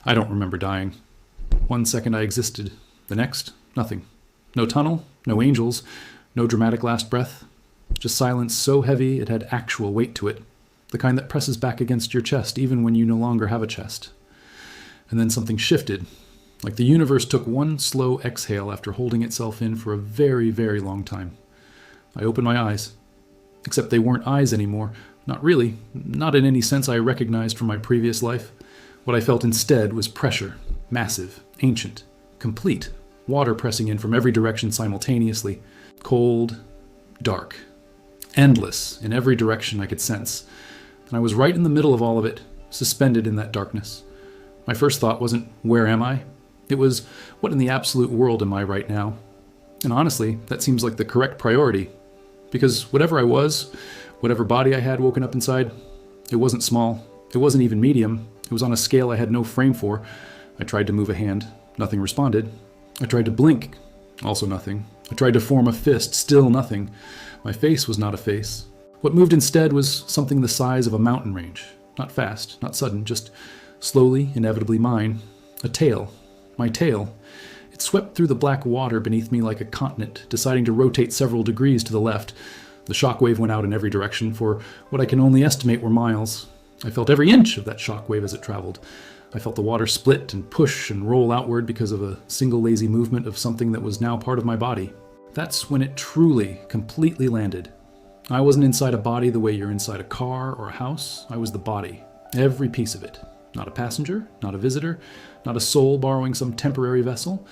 I don't remember dying. 1 second I existed. The next, nothing. No tunnel, no angels, no dramatic last breath. Just silence so heavy it had actual weight to it. The kind that presses back against your chest even when you no longer have a chest. And then something shifted. Like the universe took one slow exhale after holding itself in for a very, very long time. I opened my eyes. Except they weren't eyes anymore. Not really. Not in any sense I recognized from my previous life. What I felt instead was pressure. Massive. Ancient. Complete. Water pressing in from every direction simultaneously. Cold. Dark. Endless in every direction I could sense. And I was right in the middle of all of it, suspended in that darkness. My first thought wasn't, where am I? It was, what in the absolute world am I right now? And honestly, that seems like the correct priority. Because whatever I was, whatever body I had woken up inside, it wasn't small. It wasn't even medium. It was on a scale I had no frame for. I tried to move a hand. Nothing responded. I tried to blink. Also nothing. I tried to form a fist. Still nothing. My face was not a face. What moved instead was something the size of a mountain range. Not fast, not sudden, just slowly, inevitably mine. A tail. My tail. It swept through the black water beneath me like a continent, deciding to rotate several degrees to the left. The shockwave went out in every direction for what I can only estimate were miles. I felt every inch of that shockwave as it traveled. I felt the water split and push and roll outward because of a single lazy movement of something that was now part of my body. That's when it truly, completely landed. I wasn't inside a body the way you're inside a car or a house. I was the body. Every piece of it. Not a passenger, not a visitor, not a soul borrowing some temporary vessel.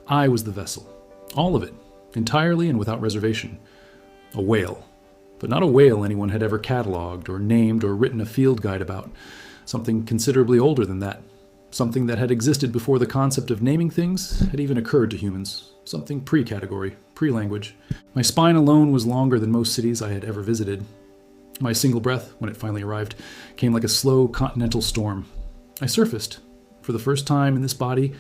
I was the vessel. All of it. Entirely and without reservation. A whale. But not a whale anyone had ever catalogued or named or written a field guide about. Something considerably older than that. Something that had existed before the concept of naming things had even occurred to humans. Something pre-category, pre-language. My spine alone was longer than most cities I had ever visited. My single breath, when it finally arrived, came like a slow continental storm. I surfaced. For the first time in this body,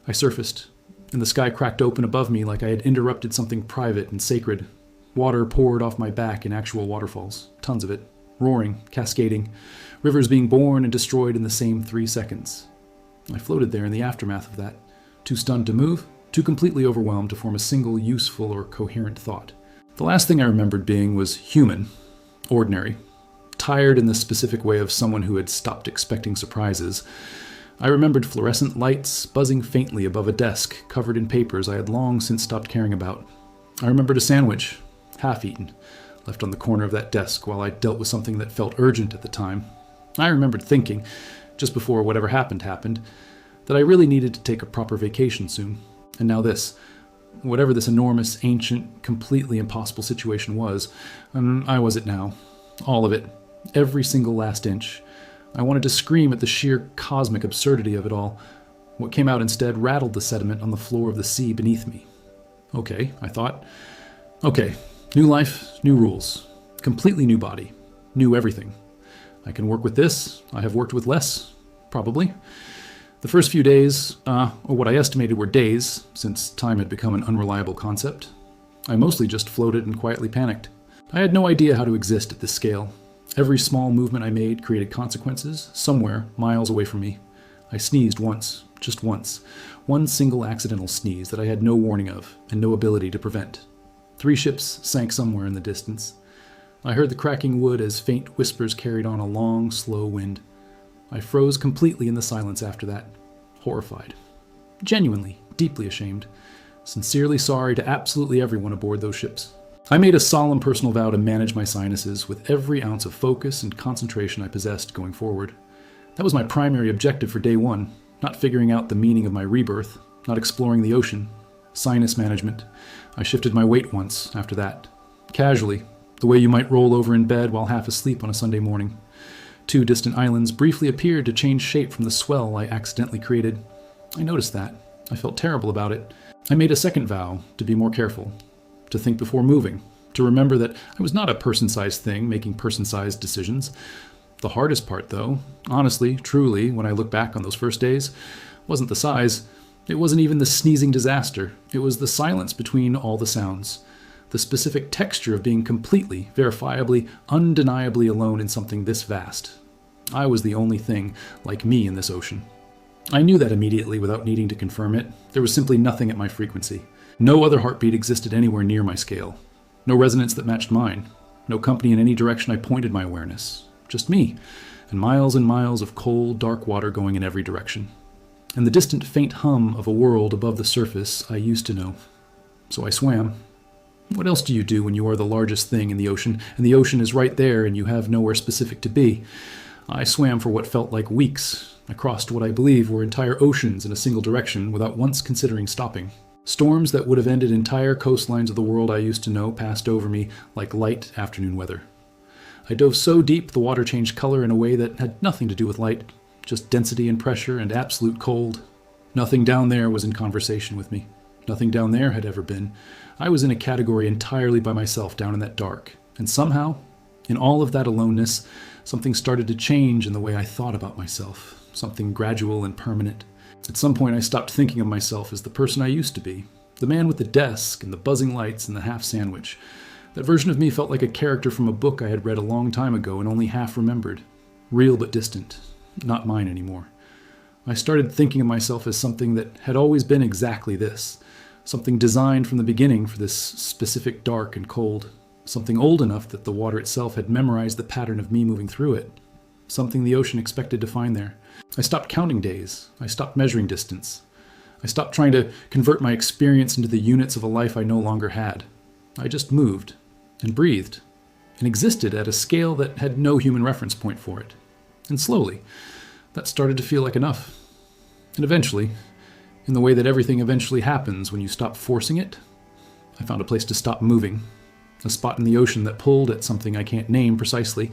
I surfaced. And the sky cracked open above me like I had interrupted something private and sacred. Water poured off my back in actual waterfalls. Tons of it. Roaring, cascading. Rivers being born and destroyed in the same 3 seconds. I floated there in the aftermath of that. Too stunned to move, too completely overwhelmed to form a single useful or coherent thought. The last thing I remembered being was human. Ordinary. Tired in the specific way of someone who had stopped expecting surprises. I remembered fluorescent lights buzzing faintly above a desk covered in papers I had long since stopped caring about. I remembered a sandwich, half-eaten, left on the corner of that desk while I dealt with something that felt urgent at the time. I remembered thinking, just before whatever happened, that I really needed to take a proper vacation soon. And now this. Whatever this enormous, ancient, completely impossible situation was, I was it now. All of it. Every single last inch. I wanted to scream at the sheer cosmic absurdity of it all. What came out instead rattled the sediment on the floor of the sea beneath me. Okay, I thought. Okay, new life, new rules. Completely new body. New everything. I can work with this. I have worked with less. Probably. The first few days, or what I estimated were days, since time had become an unreliable concept, I mostly just floated and quietly panicked. I had no idea how to exist at this scale. Every small movement I made created consequences, somewhere, miles away from me. I sneezed once, just once. One single accidental sneeze that I had no warning of, and no ability to prevent. 3 ships sank somewhere in the distance. I heard the cracking wood as faint whispers carried on a long, slow wind. I froze completely in the silence after that, horrified. Genuinely, deeply ashamed. Sincerely sorry to absolutely everyone aboard those ships. I made a solemn personal vow to manage my sinuses with every ounce of focus and concentration I possessed going forward. That was my primary objective for day 1, not figuring out the meaning of my rebirth, not exploring the ocean. Sinus management. I shifted my weight once after that. Casually, the way you might roll over in bed while half asleep on a Sunday morning. 2 distant islands briefly appeared to change shape from the swell I accidentally created. I noticed that. I felt terrible about it. I made a second vow to be more careful, to think before moving, to remember that I was not a person-sized thing making person-sized decisions. The hardest part, though, honestly, truly, when I look back on those first days, wasn't the size. It wasn't even the sneezing disaster. It was the silence between all the sounds. The specific texture of being completely, verifiably, undeniably alone in something this vast. I was the only thing like me in this ocean. I knew that immediately without needing to confirm it. There was simply nothing at my frequency. No other heartbeat existed anywhere near my scale. No resonance that matched mine. No company in any direction I pointed my awareness. Just me, and miles of cold, dark water going in every direction. And the distant, faint hum of a world above the surface I used to know. So I swam. What else do you do when you are the largest thing in the ocean, and the ocean is right there and you have nowhere specific to be? I swam for what felt like weeks. I crossed what I believe were entire oceans in a single direction without once considering stopping. Storms that would have ended entire coastlines of the world I used to know passed over me like light afternoon weather. I dove so deep the water changed color in a way that had nothing to do with light, just density and pressure and absolute cold. Nothing down there was in conversation with me. Nothing down there had ever been. I was in a category entirely by myself down in that dark. And somehow, in all of that aloneness, something started to change in the way I thought about myself. Something gradual and permanent. At some point I stopped thinking of myself as the person I used to be. The man with the desk and the buzzing lights and the half sandwich. That version of me felt like a character from a book I had read a long time ago and only half remembered. Real but distant. Not mine anymore. I started thinking of myself as something that had always been exactly this. Something designed from the beginning for this specific dark and cold. Something old enough that the water itself had memorized the pattern of me moving through it. Something the ocean expected to find there. I stopped counting days. I stopped measuring distance. I stopped trying to convert my experience into the units of a life I no longer had. I just moved and breathed and existed at a scale that had no human reference point for it. And slowly, that started to feel like enough. And eventually, in the way that everything eventually happens when you stop forcing it, I found a place to stop moving. A spot in the ocean that pulled at something I can't name precisely.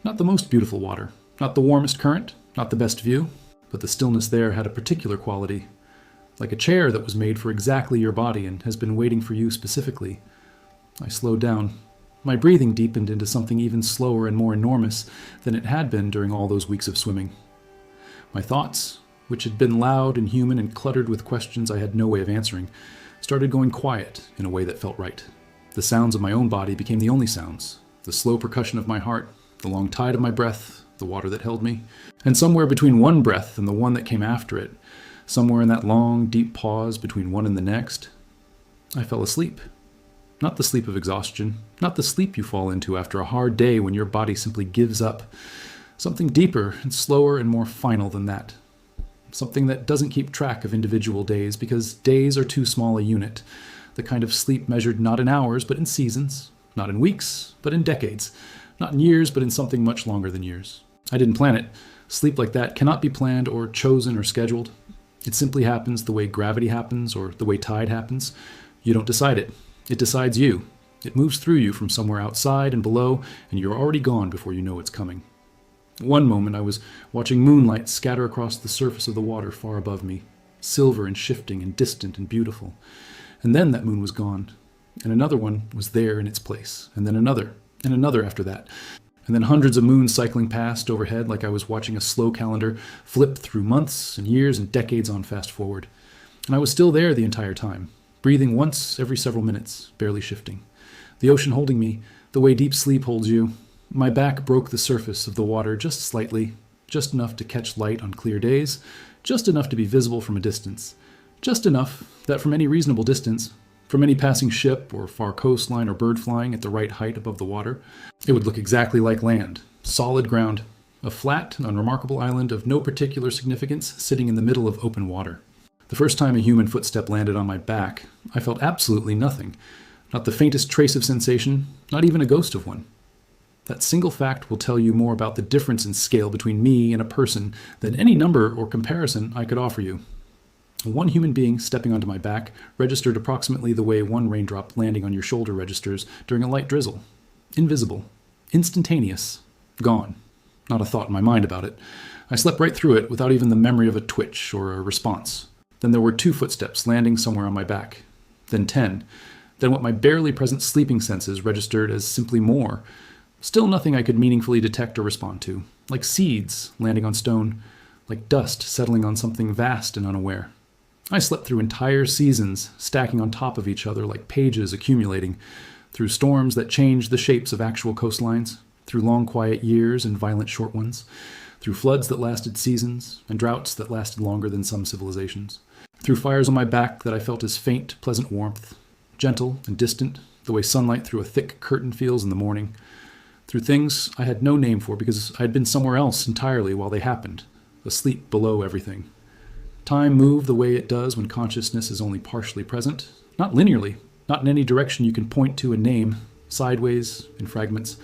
Not the most beautiful water, not the warmest current, not the best view, but the stillness there had a particular quality. Like a chair that was made for exactly your body and has been waiting for you specifically. I slowed down. My breathing deepened into something even slower and more enormous than it had been during all those weeks of swimming. My thoughts, which had been loud and human and cluttered with questions I had no way of answering, started going quiet in a way that felt right. The sounds of my own body became the only sounds. The slow percussion of my heart, the long tide of my breath, the water that held me. And somewhere between one breath and the one that came after it, somewhere in that long, deep pause between one and the next, I fell asleep. Not the sleep of exhaustion, not the sleep you fall into after a hard day when your body simply gives up. Something deeper and slower and more final than that. Something that doesn't keep track of individual days because days are too small a unit. The kind of sleep measured not in hours but in seasons, not in weeks but in decades, not in years but in something much longer than years. I didn't plan it. Sleep like that cannot be planned or chosen or scheduled. It simply happens the way gravity happens or the way tide happens. You don't decide it. It decides you. It moves through you from somewhere outside and below, and you're already gone before you know it's coming. One moment I was watching moonlight scatter across the surface of the water far above me, silver and shifting and distant and beautiful. And then that moon was gone, and another one was there in its place, and then another, and another after that. And then hundreds of moons cycling past overhead like I was watching a slow calendar flip through months and years and decades on fast forward. And I was still there the entire time, breathing once every several minutes, barely shifting. The ocean holding me, the way deep sleep holds you. My back broke the surface of the water just slightly, just enough to catch light on clear days, just enough to be visible from a distance, just enough that from any reasonable distance, from any passing ship or far coastline or bird flying at the right height above the water, it would look exactly like land, solid ground, a flat and unremarkable island of no particular significance sitting in the middle of open water. The first time a human footstep landed on my back, I felt absolutely nothing, not the faintest trace of sensation, not even a ghost of one. That single fact will tell you more about the difference in scale between me and a person than any number or comparison I could offer you. One human being stepping onto my back registered approximately the way one raindrop landing on your shoulder registers during a light drizzle. Invisible. Instantaneous. Gone. Not a thought in my mind about it. I slept right through it without even the memory of a twitch or a response. Then there were 2 footsteps landing somewhere on my back. Then 10. Then what my barely present sleeping senses registered as simply more. Still nothing I could meaningfully detect or respond to. Like seeds landing on stone. Like dust settling on something vast and unaware. I slept through entire seasons, stacking on top of each other like pages accumulating, through storms that changed the shapes of actual coastlines, through long quiet years and violent short ones, through floods that lasted seasons, and droughts that lasted longer than some civilizations, through fires on my back that I felt as faint, pleasant warmth, gentle and distant, the way sunlight through a thick curtain feels in the morning, through things I had no name for because I had been somewhere else entirely while they happened, asleep below everything. Time moved the way it does when consciousness is only partially present, not linearly, not in any direction you can point to and name, sideways, in fragments,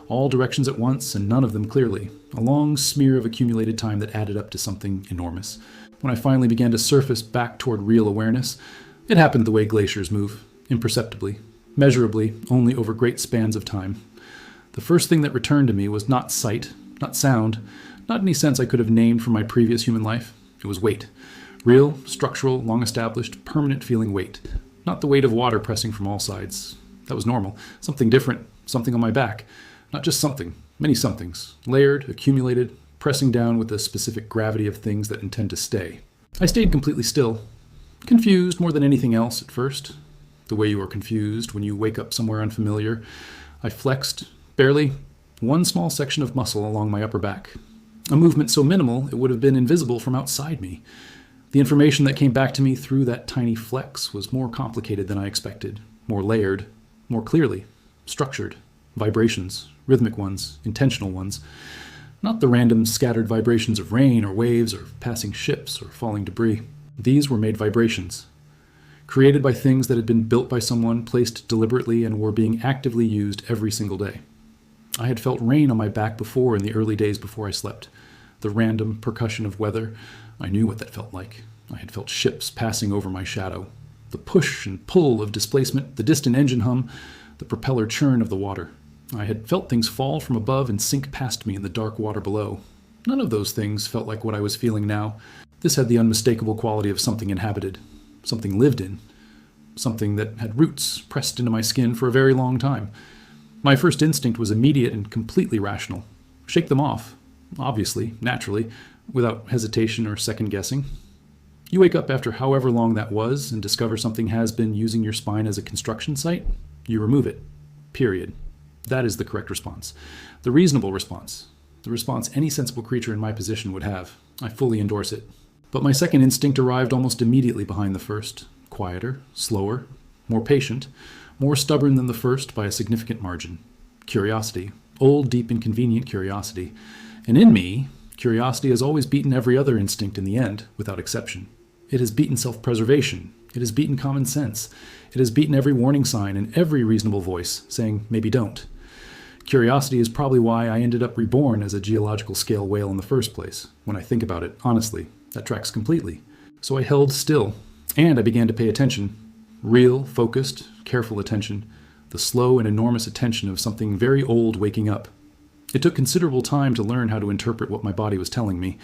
all directions at once and none of them clearly, a long smear of accumulated time that added up to something enormous. When I finally began to surface back toward real awareness, it happened the way glaciers move, imperceptibly, measurably, only over great spans of time. The first thing that returned to me was not sight, not sound, not any sense I could have named from my previous human life. It was weight. Real, structural, long-established, permanent feeling weight. Not the weight of water pressing from all sides. That was normal. Something different, something on my back. Not just something, many somethings, layered, accumulated, pressing down with the specific gravity of things that intend to stay. I stayed completely still, confused more than anything else at first. The way you are confused when you wake up somewhere unfamiliar. I flexed, barely, one small section of muscle along my upper back. A movement so minimal it would have been invisible from outside me. The information that came back to me through that tiny flex was more complicated than I expected, more layered, more clearly, structured, vibrations, rhythmic ones, intentional ones, not the random scattered vibrations of rain or waves or passing ships or falling debris. These were made vibrations, created by things that had been built by someone, placed deliberately, and were being actively used every single day. I had felt rain on my back before in the early days before I slept. The random percussion of weather, I knew what that felt like. I had felt ships passing over my shadow. The push and pull of displacement, the distant engine hum, the propeller churn of the water. I had felt things fall from above and sink past me in the dark water below. None of those things felt like what I was feeling now. This had the unmistakable quality of something inhabited, something lived in, something that had roots pressed into my skin for a very long time. My first instinct was immediate and completely rational. Shake them off, obviously, naturally, without hesitation or second guessing. You wake up after however long that was and discover something has been using your spine as a construction site, you remove it. Period. That is the correct response. The reasonable response. The response any sensible creature in my position would have. I fully endorse it. But my second instinct arrived almost immediately behind the first. Quieter, slower, more patient, more stubborn than the first by a significant margin. Curiosity. Old, deep, inconvenient curiosity. And in me, curiosity has always beaten every other instinct in the end, without exception. It has beaten self-preservation. It has beaten common sense. It has beaten every warning sign and every reasonable voice saying, maybe don't. Curiosity is probably why I ended up reborn as a geological scale whale in the first place. When I think about it, honestly, that tracks completely. So I held still, and I began to pay attention. Real, focused, careful attention. The slow and enormous attention of something very old waking up. It took considerable time to learn how to interpret what my body was telling me.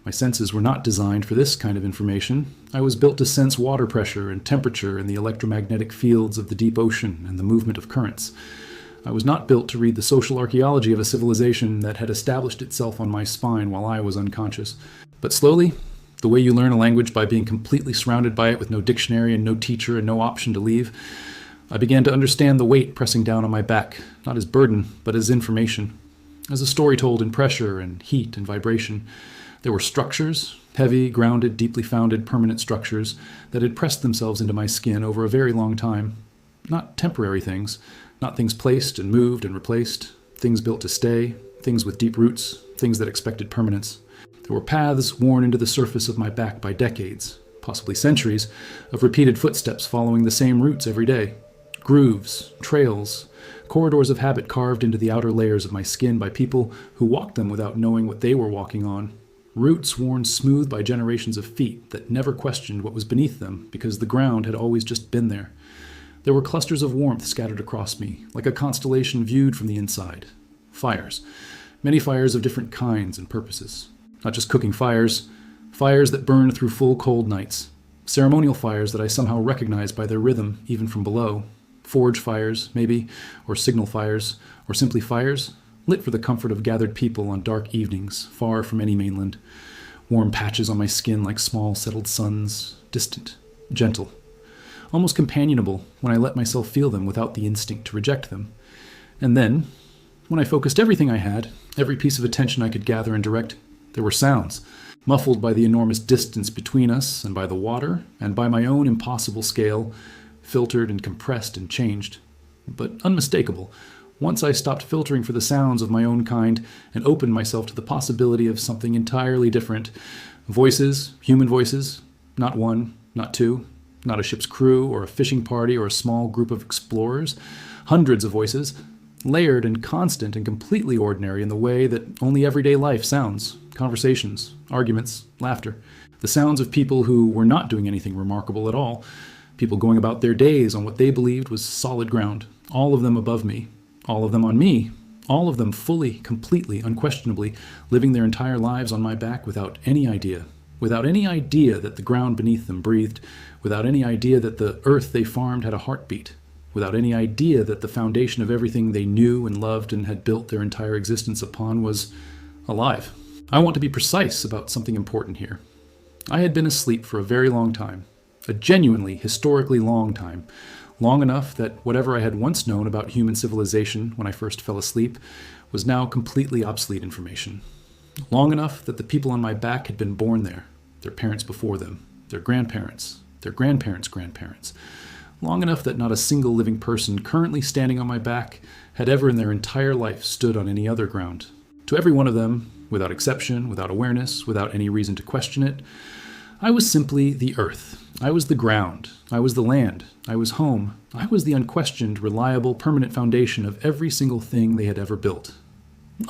My senses were not designed for this kind of information. I was built to sense water pressure and temperature and the electromagnetic fields of the deep ocean and the movement of currents. I was not built to read the social archaeology of a civilization that had established itself on my spine while I was unconscious. But slowly, the way you learn a language by being completely surrounded by it with no dictionary and no teacher and no option to leave, I began to understand the weight pressing down on my back, not as burden, but as information. As a story told in pressure and heat and vibration, there were structures, heavy, grounded, deeply founded, permanent structures that had pressed themselves into my skin over a very long time. Not temporary things, not things placed and moved and replaced, things built to stay, things with deep roots, things that expected permanence. There were paths worn into the surface of my back by decades, possibly centuries, of repeated footsteps following the same routes every day. Grooves, trails, corridors of habit carved into the outer layers of my skin by people who walked them without knowing what they were walking on. Roots worn smooth by generations of feet that never questioned what was beneath them because the ground had always just been there. There were clusters of warmth scattered across me, like a constellation viewed from the inside. Fires. Many fires of different kinds and purposes. Not just cooking fires. Fires that burned through full cold nights. Ceremonial fires that I somehow recognized by their rhythm, even from below. Forge fires, maybe, or signal fires, or simply fires, lit for the comfort of gathered people on dark evenings, far from any mainland. Warm patches on my skin like small settled suns, distant, gentle, almost companionable when I let myself feel them without the instinct to reject them. And then, when I focused everything I had, every piece of attention I could gather and direct, There were sounds, muffled by the enormous distance between us and by the water, and by my own impossible scale, filtered and compressed and changed, but unmistakable. Once I stopped filtering for the sounds of my own kind and opened myself to the possibility of something entirely different. Voices, human voices, not one, not two, not a ship's crew or a fishing party or a small group of explorers. Hundreds of voices, layered and constant and completely ordinary in the way that only everyday life sounds. Conversations, arguments, laughter. The sounds of people who were not doing anything remarkable at all. People going about their days on what they believed was solid ground. All of them above me. All of them on me. All of them fully, completely, unquestionably, living their entire lives on my back without any idea. Without any idea that the ground beneath them breathed. Without any idea that the earth they farmed had a heartbeat. Without any idea that the foundation of everything they knew and loved and had built their entire existence upon was alive. I want to be precise about something important here. I had been asleep for a very long time. A genuinely, historically long time. Long enough that whatever I had once known about human civilization when I first fell asleep was now completely obsolete information. Long enough that the people on my back had been born there, their parents before them, their grandparents' grandparents. Long enough that not a single living person currently standing on my back had ever in their entire life stood on any other ground. To every one of them, without exception, without awareness, without any reason to question it, I was simply the earth. I was the ground. I was the land. I was home. I was the unquestioned, reliable, permanent foundation of every single thing they had ever built.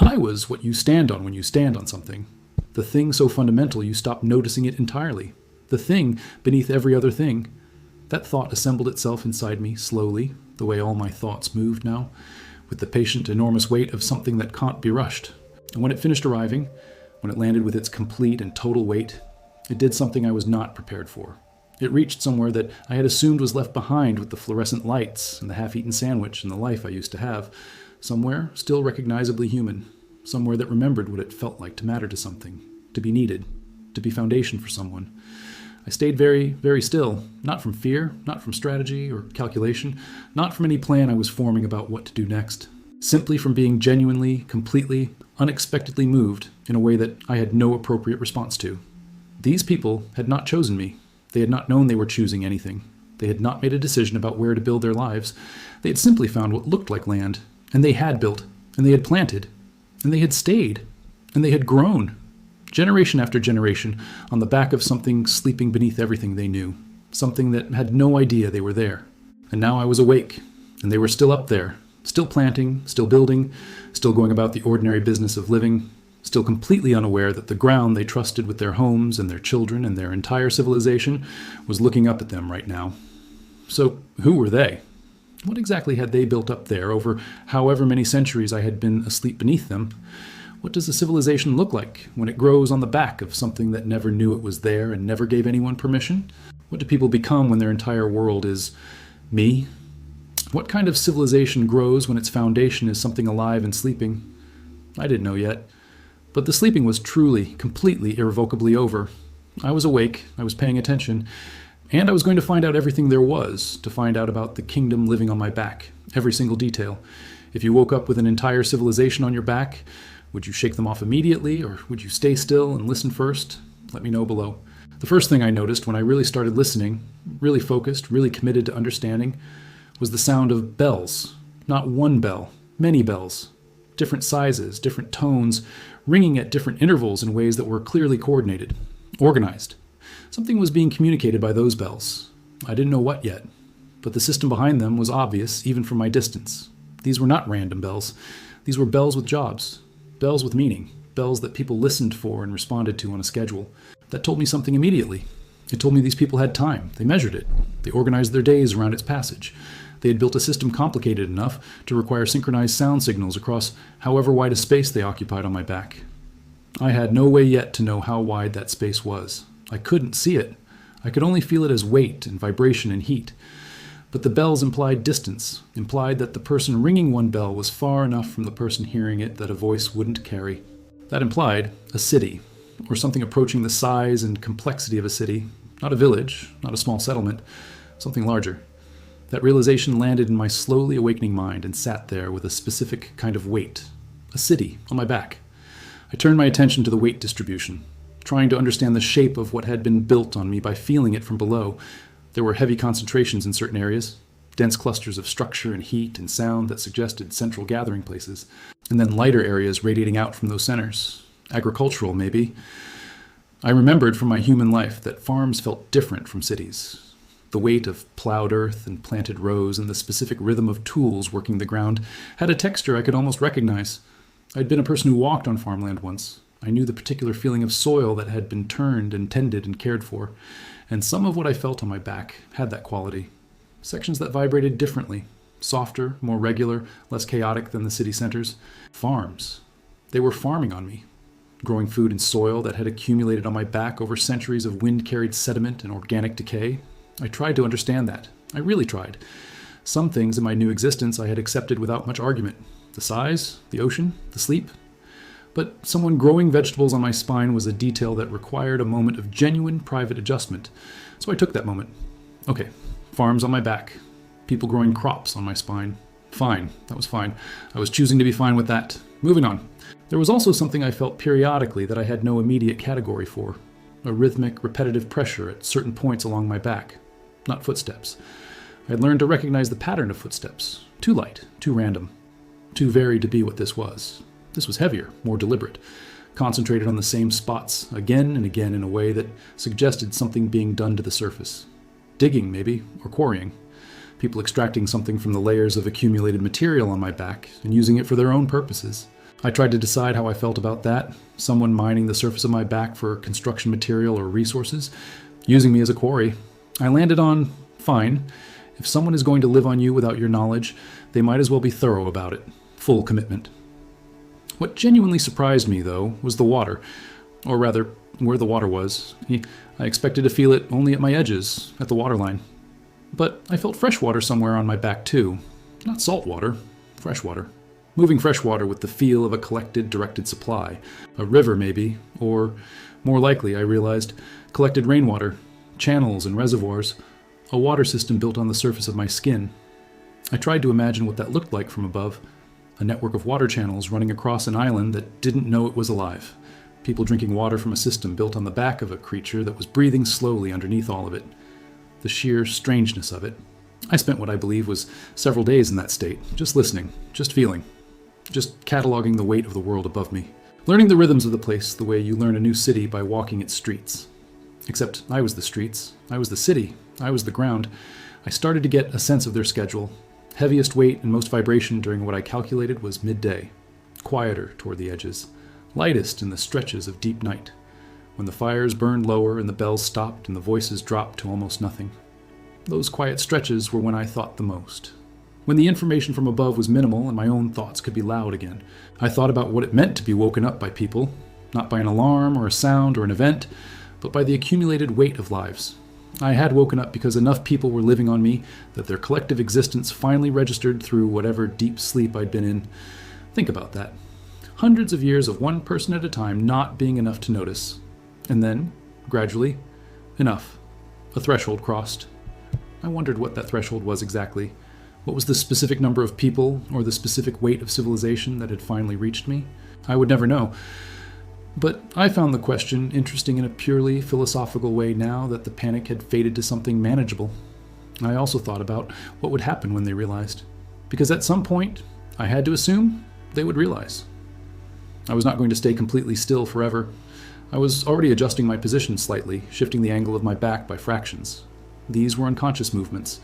I was what you stand on when you stand on something. The thing so fundamental you stop noticing it entirely. The thing beneath every other thing. That thought assembled itself inside me slowly, the way all my thoughts moved now, with the patient, enormous weight of something that can't be rushed. And when it finished arriving, when it landed with its complete and total weight, it did something I was not prepared for. It reached somewhere that I had assumed was left behind with the fluorescent lights and the half-eaten sandwich and the life I used to have. Somewhere still recognizably human. Somewhere that remembered what it felt like to matter to something, to be needed, to be foundation for someone. I stayed very, very still, not from fear, not from strategy or calculation, not from any plan I was forming about what to do next. Simply from being genuinely, completely, unexpectedly moved in a way that I had no appropriate response to. These people had not chosen me. They had not known they were choosing anything. They had not made a decision about where to build their lives. They had simply found what looked like land, and they had built, and they had planted, and they had stayed, and they had grown. Generation after generation, on the back of something sleeping beneath everything they knew. Something that had no idea they were there. And now I was awake, and they were still up there, still planting, still building, still going about the ordinary business of living, still completely unaware that the ground they trusted with their homes and their children and their entire civilization was looking up at them right now. So who were they? What exactly had they built up there over however many centuries I had been asleep beneath them? What does a civilization look like when it grows on the back of something that never knew it was there and never gave anyone permission? What do people become when their entire world is me? What kind of civilization grows when its foundation is something alive and sleeping? I didn't know yet. But the sleeping was truly, completely, irrevocably over. I was awake, I was paying attention, and I was going to find out everything there was, to find out about the kingdom living on my back, every single detail. If you woke up with an entire civilization on your back, would you shake them off immediately, or would you stay still and listen first? Let me know below. The first thing I noticed when I really started listening, really focused, really committed to understanding, was the sound of bells. Not one bell, many bells. Different sizes, different tones, ringing at different intervals in ways that were clearly coordinated, organized. Something was being communicated by those bells. I didn't know what yet, but the system behind them was obvious even from my distance. These were not random bells. These were bells with jobs, bells with meaning, bells that people listened for and responded to on a schedule. That told me something immediately. It told me these people had time. They measured it. They organized their days around its passage. They had built a system complicated enough to require synchronized sound signals across however wide a space they occupied on my back. I had no way yet to know how wide that space was. I couldn't see it. I could only feel it as weight and vibration and heat. But the bells implied distance, implied that the person ringing one bell was far enough from the person hearing it that a voice wouldn't carry. That implied a city, or something approaching the size and complexity of a city, not a village, not a small settlement, something larger. That realization landed in my slowly awakening mind and sat there with a specific kind of weight. A city on my back. I turned my attention to the weight distribution, trying to understand the shape of what had been built on me by feeling it from below. There were heavy concentrations in certain areas, dense clusters of structure and heat and sound that suggested central gathering places, and then lighter areas radiating out from those centers. Agricultural, maybe. I remembered from my human life that farms felt different from cities. The weight of plowed earth and planted rows and the specific rhythm of tools working the ground had a texture I could almost recognize. I'd been a person who walked on farmland once. I knew the particular feeling of soil that had been turned and tended and cared for, and some of what I felt on my back had that quality. Sections that vibrated differently, softer, more regular, less chaotic than the city centers. Farms. They were farming on me, growing food in soil that had accumulated on my back over centuries of wind-carried sediment and organic decay. I tried to understand that. I really tried. Some things in my new existence I had accepted without much argument. The size, the ocean, the sleep. But someone growing vegetables on my spine was a detail that required a moment of genuine private adjustment. So I took that moment. Okay, farms on my back. People growing crops on my spine. Fine, that was fine. I was choosing to be fine with that. Moving on. There was also something I felt periodically that I had no immediate category for. A rhythmic, repetitive pressure at certain points along my back. Not footsteps. I had learned to recognize the pattern of footsteps. Too light, too random, too varied to be what this was. This was heavier, more deliberate, concentrated on the same spots again and again in a way that suggested something being done to the surface. Digging, maybe, or quarrying. People extracting something from the layers of accumulated material on my back and using it for their own purposes. I tried to decide how I felt about that. Someone mining the surface of my back for construction material or resources, using me as a quarry. I landed on, fine. If someone is going to live on you without your knowledge, they might as well be thorough about it. Full commitment. What genuinely surprised me, though, was the water. Or rather, where the water was. I expected to feel it only at my edges, at the waterline. But I felt fresh water somewhere on my back, too. Not salt water, fresh water. Moving fresh water with the feel of a collected, directed supply. A river, maybe. Or, more likely, I realized, collected rainwater. Channels and reservoirs, a water system built on the surface of my skin. I tried to imagine what that looked like from above, a network of water channels running across an island that didn't know it was alive, people drinking water from a system built on the back of a creature that was breathing slowly underneath all of it. The sheer strangeness of it. I spent what I believe was several days in that state, just listening, just feeling, just cataloging the weight of the world above me, learning the rhythms of the place the way you learn a new city by walking its streets. Except I was the streets, I was the city, I was the ground. I started to get a sense of their schedule. Heaviest weight and most vibration during what I calculated was midday. Quieter toward the edges. Lightest in the stretches of deep night, when the fires burned lower and the bells stopped and the voices dropped to almost nothing. Those quiet stretches were when I thought the most. When the information from above was minimal and my own thoughts could be loud again. I thought about what it meant to be woken up by people, not by an alarm or a sound or an event, but by the accumulated weight of lives. I had woken up because enough people were living on me that their collective existence finally registered through whatever deep sleep I'd been in. Think about that. Hundreds of years of one person at a time not being enough to notice. And then, gradually, enough. A threshold crossed. I wondered what that threshold was exactly. What was the specific number of people or the specific weight of civilization that had finally reached me? I would never know. But I found the question interesting in a purely philosophical way now that the panic had faded to something manageable. I also thought about what would happen when they realized. Because at some point, I had to assume they would realize. I was not going to stay completely still forever. I was already adjusting my position slightly, shifting the angle of my back by fractions. These were unconscious movements,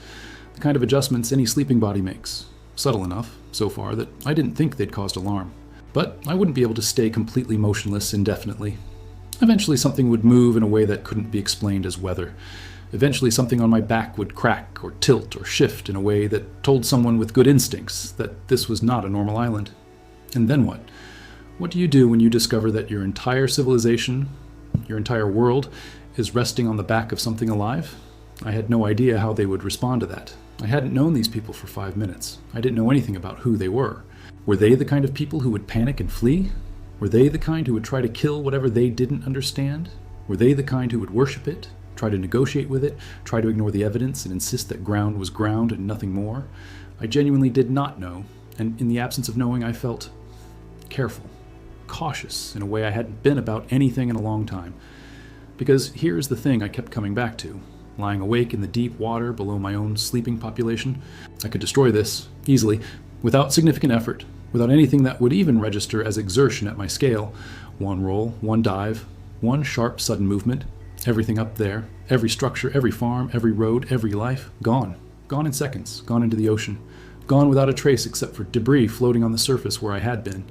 the kind of adjustments any sleeping body makes. Subtle enough, so far, that I didn't think they'd caused alarm. But I wouldn't be able to stay completely motionless indefinitely. Eventually something would move in a way that couldn't be explained as weather. Eventually something on my back would crack or tilt or shift in a way that told someone with good instincts that this was not a normal island. And then what? What do you do when you discover that your entire civilization, your entire world, is resting on the back of something alive? I had no idea how they would respond to that. I hadn't known these people for 5 minutes. I didn't know anything about who they were. Were they the kind of people who would panic and flee? Were they the kind who would try to kill whatever they didn't understand? Were they the kind who would worship it, try to negotiate with it, try to ignore the evidence and insist that ground was ground and nothing more? I genuinely did not know, and in the absence of knowing, I felt careful, cautious in a way I hadn't been about anything in a long time. Because here's the thing I kept coming back to. Lying awake in the deep water below my own sleeping population, I could destroy this easily, without significant effort, without anything that would even register as exertion at my scale. One roll, one dive, one sharp, sudden movement, everything up there, every structure, every farm, every road, every life, gone. Gone in seconds, gone into the ocean. Gone without a trace except for debris floating on the surface where I had been.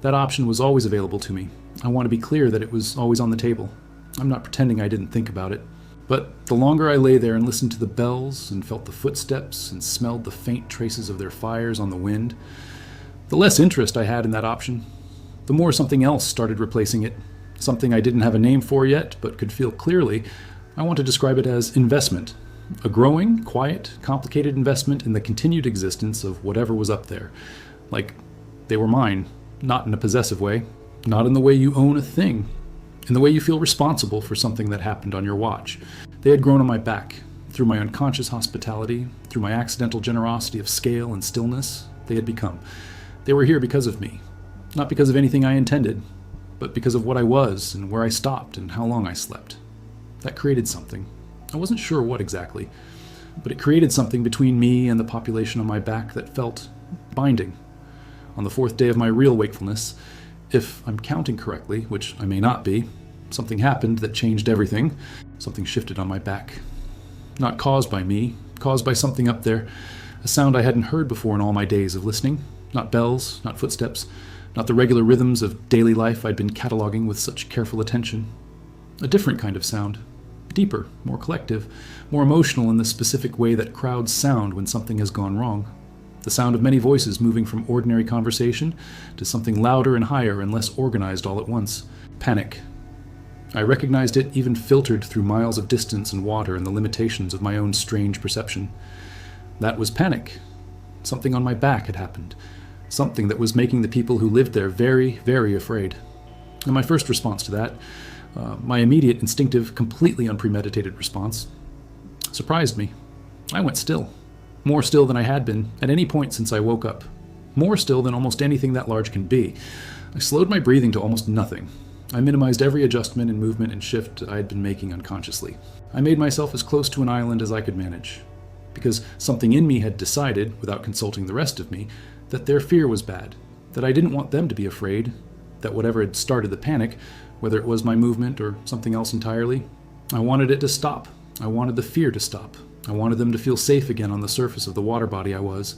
That option was always available to me. I want to be clear that it was always on the table. I'm not pretending I didn't think about it. But the longer I lay there and listened to the bells and felt the footsteps and smelled the faint traces of their fires on the wind, the less interest I had in that option. The more something else started replacing it, something I didn't have a name for yet but could feel clearly. I want to describe it as investment. A growing, quiet, complicated investment in the continued existence of whatever was up there. Like they were mine, not in a possessive way, not in the way you own a thing, in the way you feel responsible for something that happened on your watch. They had grown on my back, through my unconscious hospitality, through my accidental generosity of scale and stillness. They had become. They were here because of me, not because of anything I intended, but because of what I was and where I stopped and how long I slept. That created something. I wasn't sure what exactly, but it created something between me and the population on my back that felt binding. On the fourth day of my real wakefulness, if I'm counting correctly, which I may not be, something happened that changed everything. Something shifted on my back. Not caused by me, caused by something up there, a sound I hadn't heard before in all my days of listening. Not bells, not footsteps, not the regular rhythms of daily life I'd been cataloging with such careful attention. A different kind of sound. Deeper, more collective, more emotional in the specific way that crowds sound when something has gone wrong. The sound of many voices moving from ordinary conversation to something louder and higher and less organized all at once. Panic. I recognized it even filtered through miles of distance and water and the limitations of my own strange perception. That was panic. Something on my back had happened. Something that was making the people who lived there very, very afraid. And my first response to that, my immediate, instinctive, completely unpremeditated response, surprised me. I went still. More still than I had been at any point since I woke up. More still than almost anything that large can be. I slowed my breathing to almost nothing. I minimized every adjustment and movement and shift I had been making unconsciously. I made myself as close to an island as I could manage. Because something in me had decided, without consulting the rest of me, that their fear was bad, that I didn't want them to be afraid, that whatever had started the panic, whether it was my movement or something else entirely, I wanted it to stop. I wanted the fear to stop. I wanted them to feel safe again on the surface of the water body I was.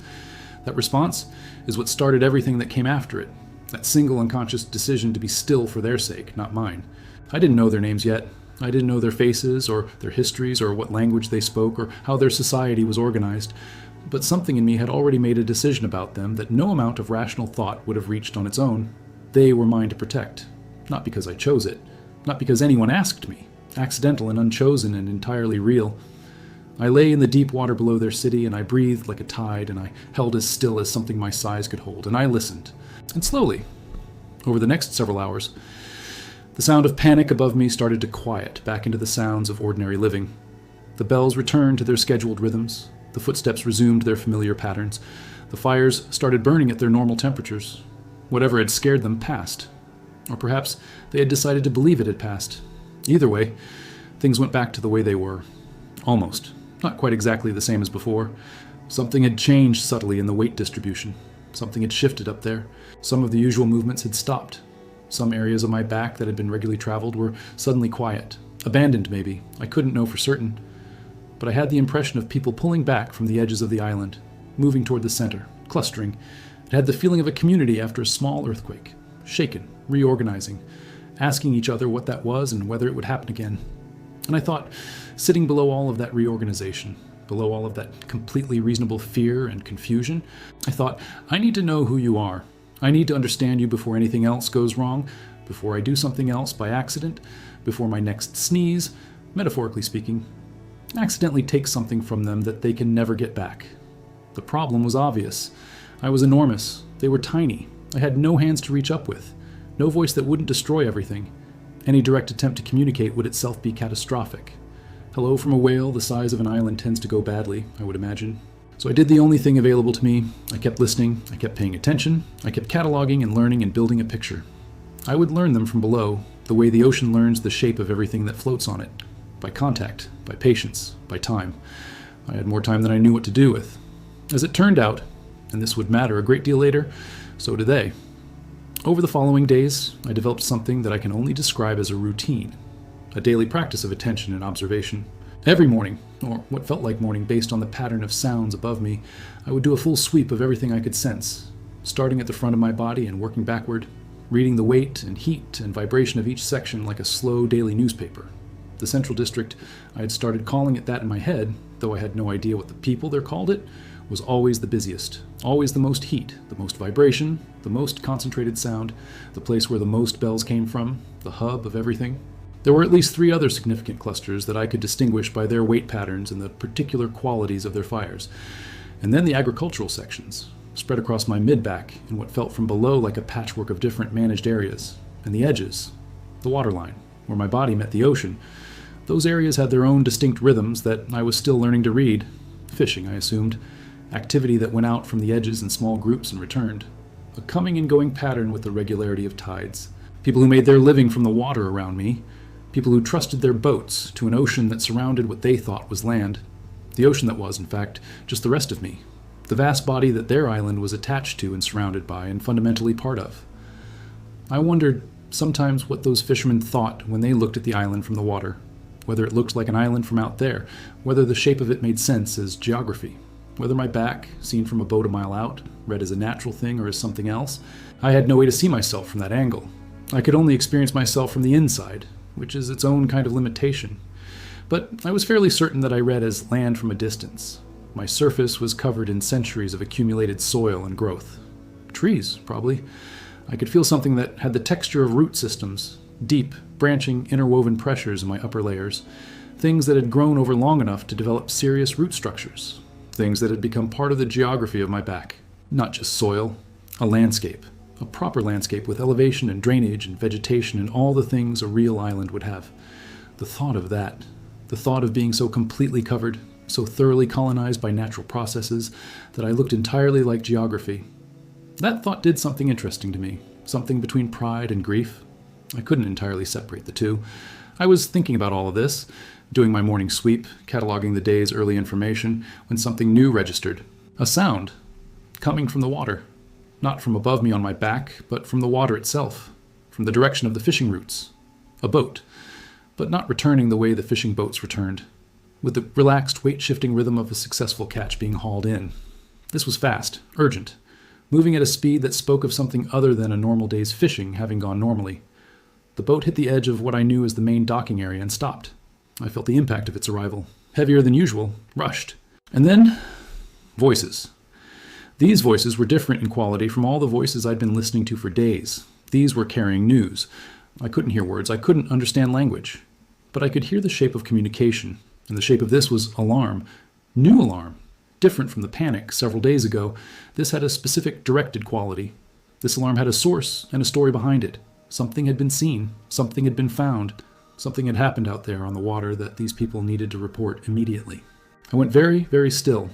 That response is what started everything that came after it. That single unconscious decision to be still for their sake, not mine. I didn't know their names yet. I didn't know their faces or their histories or what language they spoke or how their society was organized. But something in me had already made a decision about them that no amount of rational thought would have reached on its own. They were mine to protect. Not because I chose it. Not because anyone asked me. Accidental and unchosen and entirely real. I lay in the deep water below their city, and I breathed like a tide, and I held as still as something my size could hold, and I listened. And slowly, over the next several hours, the sound of panic above me started to quiet back into the sounds of ordinary living. The bells returned to their scheduled rhythms. The footsteps resumed their familiar patterns. The fires started burning at their normal temperatures. Whatever had scared them passed. Or perhaps they had decided to believe it had passed. Either way, things went back to the way they were. Almost. Not quite exactly the same as before. Something had changed subtly in the weight distribution. Something had shifted up there. Some of the usual movements had stopped. Some areas of my back that had been regularly traveled were suddenly quiet. Abandoned, maybe. I couldn't know for certain. But I had the impression of people pulling back from the edges of the island, moving toward the center, clustering. It had the feeling of a community after a small earthquake. Shaken, reorganizing, asking each other what that was and whether it would happen again. And I thought, sitting below all of that reorganization, below all of that completely reasonable fear and confusion, I thought, I need to know who you are. I need to understand you before anything else goes wrong, before I do something else by accident, before my next sneeze, metaphorically speaking, accidentally take something from them that they can never get back. The problem was obvious. I was enormous. They were tiny. I had no hands to reach up with, no voice that wouldn't destroy everything. Any direct attempt to communicate would itself be catastrophic. Hello from a whale the size of an island tends to go badly, I would imagine. So I did the only thing available to me. I kept listening, I kept paying attention, I kept cataloging and learning and building a picture. I would learn them from below, the way the ocean learns the shape of everything that floats on it. By contact, by patience, by time. I had more time than I knew what to do with. As it turned out, and this would matter a great deal later, so did they. Over the following days, I developed something that I can only describe as a routine, a daily practice of attention and observation. Every morning, or what felt like morning based on the pattern of sounds above me, I would do a full sweep of everything I could sense, starting at the front of my body and working backward, reading the weight and heat and vibration of each section like a slow daily newspaper. The Central District, I had started calling it that in my head, though I had no idea what the people there called it, was always the busiest, always the most heat, the most vibration, the most concentrated sound, the place where the most bells came from, the hub of everything. There were at least 3 other significant clusters that I could distinguish by their weight patterns and the particular qualities of their fires. And then the agricultural sections, spread across my mid-back in what felt from below like a patchwork of different managed areas. And the edges, the waterline, where my body met the ocean. Those areas had their own distinct rhythms that I was still learning to read. Fishing, I assumed. Activity that went out from the edges in small groups and returned. A coming and going pattern with the regularity of tides. People who made their living from the water around me. People who trusted their boats to an ocean that surrounded what they thought was land. The ocean that was, in fact, just the rest of me. The vast body that their island was attached to and surrounded by and fundamentally part of. I wondered sometimes what those fishermen thought when they looked at the island from the water. Whether it looked like an island from out there, whether the shape of it made sense as geography, whether my back, seen from a boat a mile out, read as a natural thing or as something else. I had no way to see myself from that angle. I could only experience myself from the inside, which is its own kind of limitation. But I was fairly certain that I read as land from a distance. My surface was covered in centuries of accumulated soil and growth. Trees, probably. I could feel something that had the texture of root systems, deep, branching, interwoven pressures in my upper layers, things that had grown over long enough to develop serious root structures, things that had become part of the geography of my back. Not just soil, a landscape, a proper landscape with elevation and drainage and vegetation and all the things a real island would have. The thought of that, the thought of being so completely covered, so thoroughly colonized by natural processes that I looked entirely like geography. That thought did something interesting to me, something between pride and grief. I couldn't entirely separate the two. I was thinking about all of this, doing my morning sweep, cataloging the day's early information, when something new registered. A sound, coming from the water. Not from above me on my back, but from the water itself, from the direction of the fishing routes. A boat, but not returning the way the fishing boats returned, with the relaxed, weight-shifting rhythm of a successful catch being hauled in. This was fast, urgent, moving at a speed that spoke of something other than a normal day's fishing having gone normally. The boat hit the edge of what I knew as the main docking area and stopped. I felt the impact of its arrival, heavier than usual, rushed. And then, voices. These voices were different in quality from all the voices I'd been listening to for days. These were carrying news. I couldn't hear words. I couldn't understand language. But I could hear the shape of communication, and the shape of this was alarm. New alarm. Different from the panic several days ago. This had a specific directed quality. This alarm had a source and a story behind it. Something had been seen. Something had been found. Something had happened out there on the water that these people needed to report immediately. I went very, very still.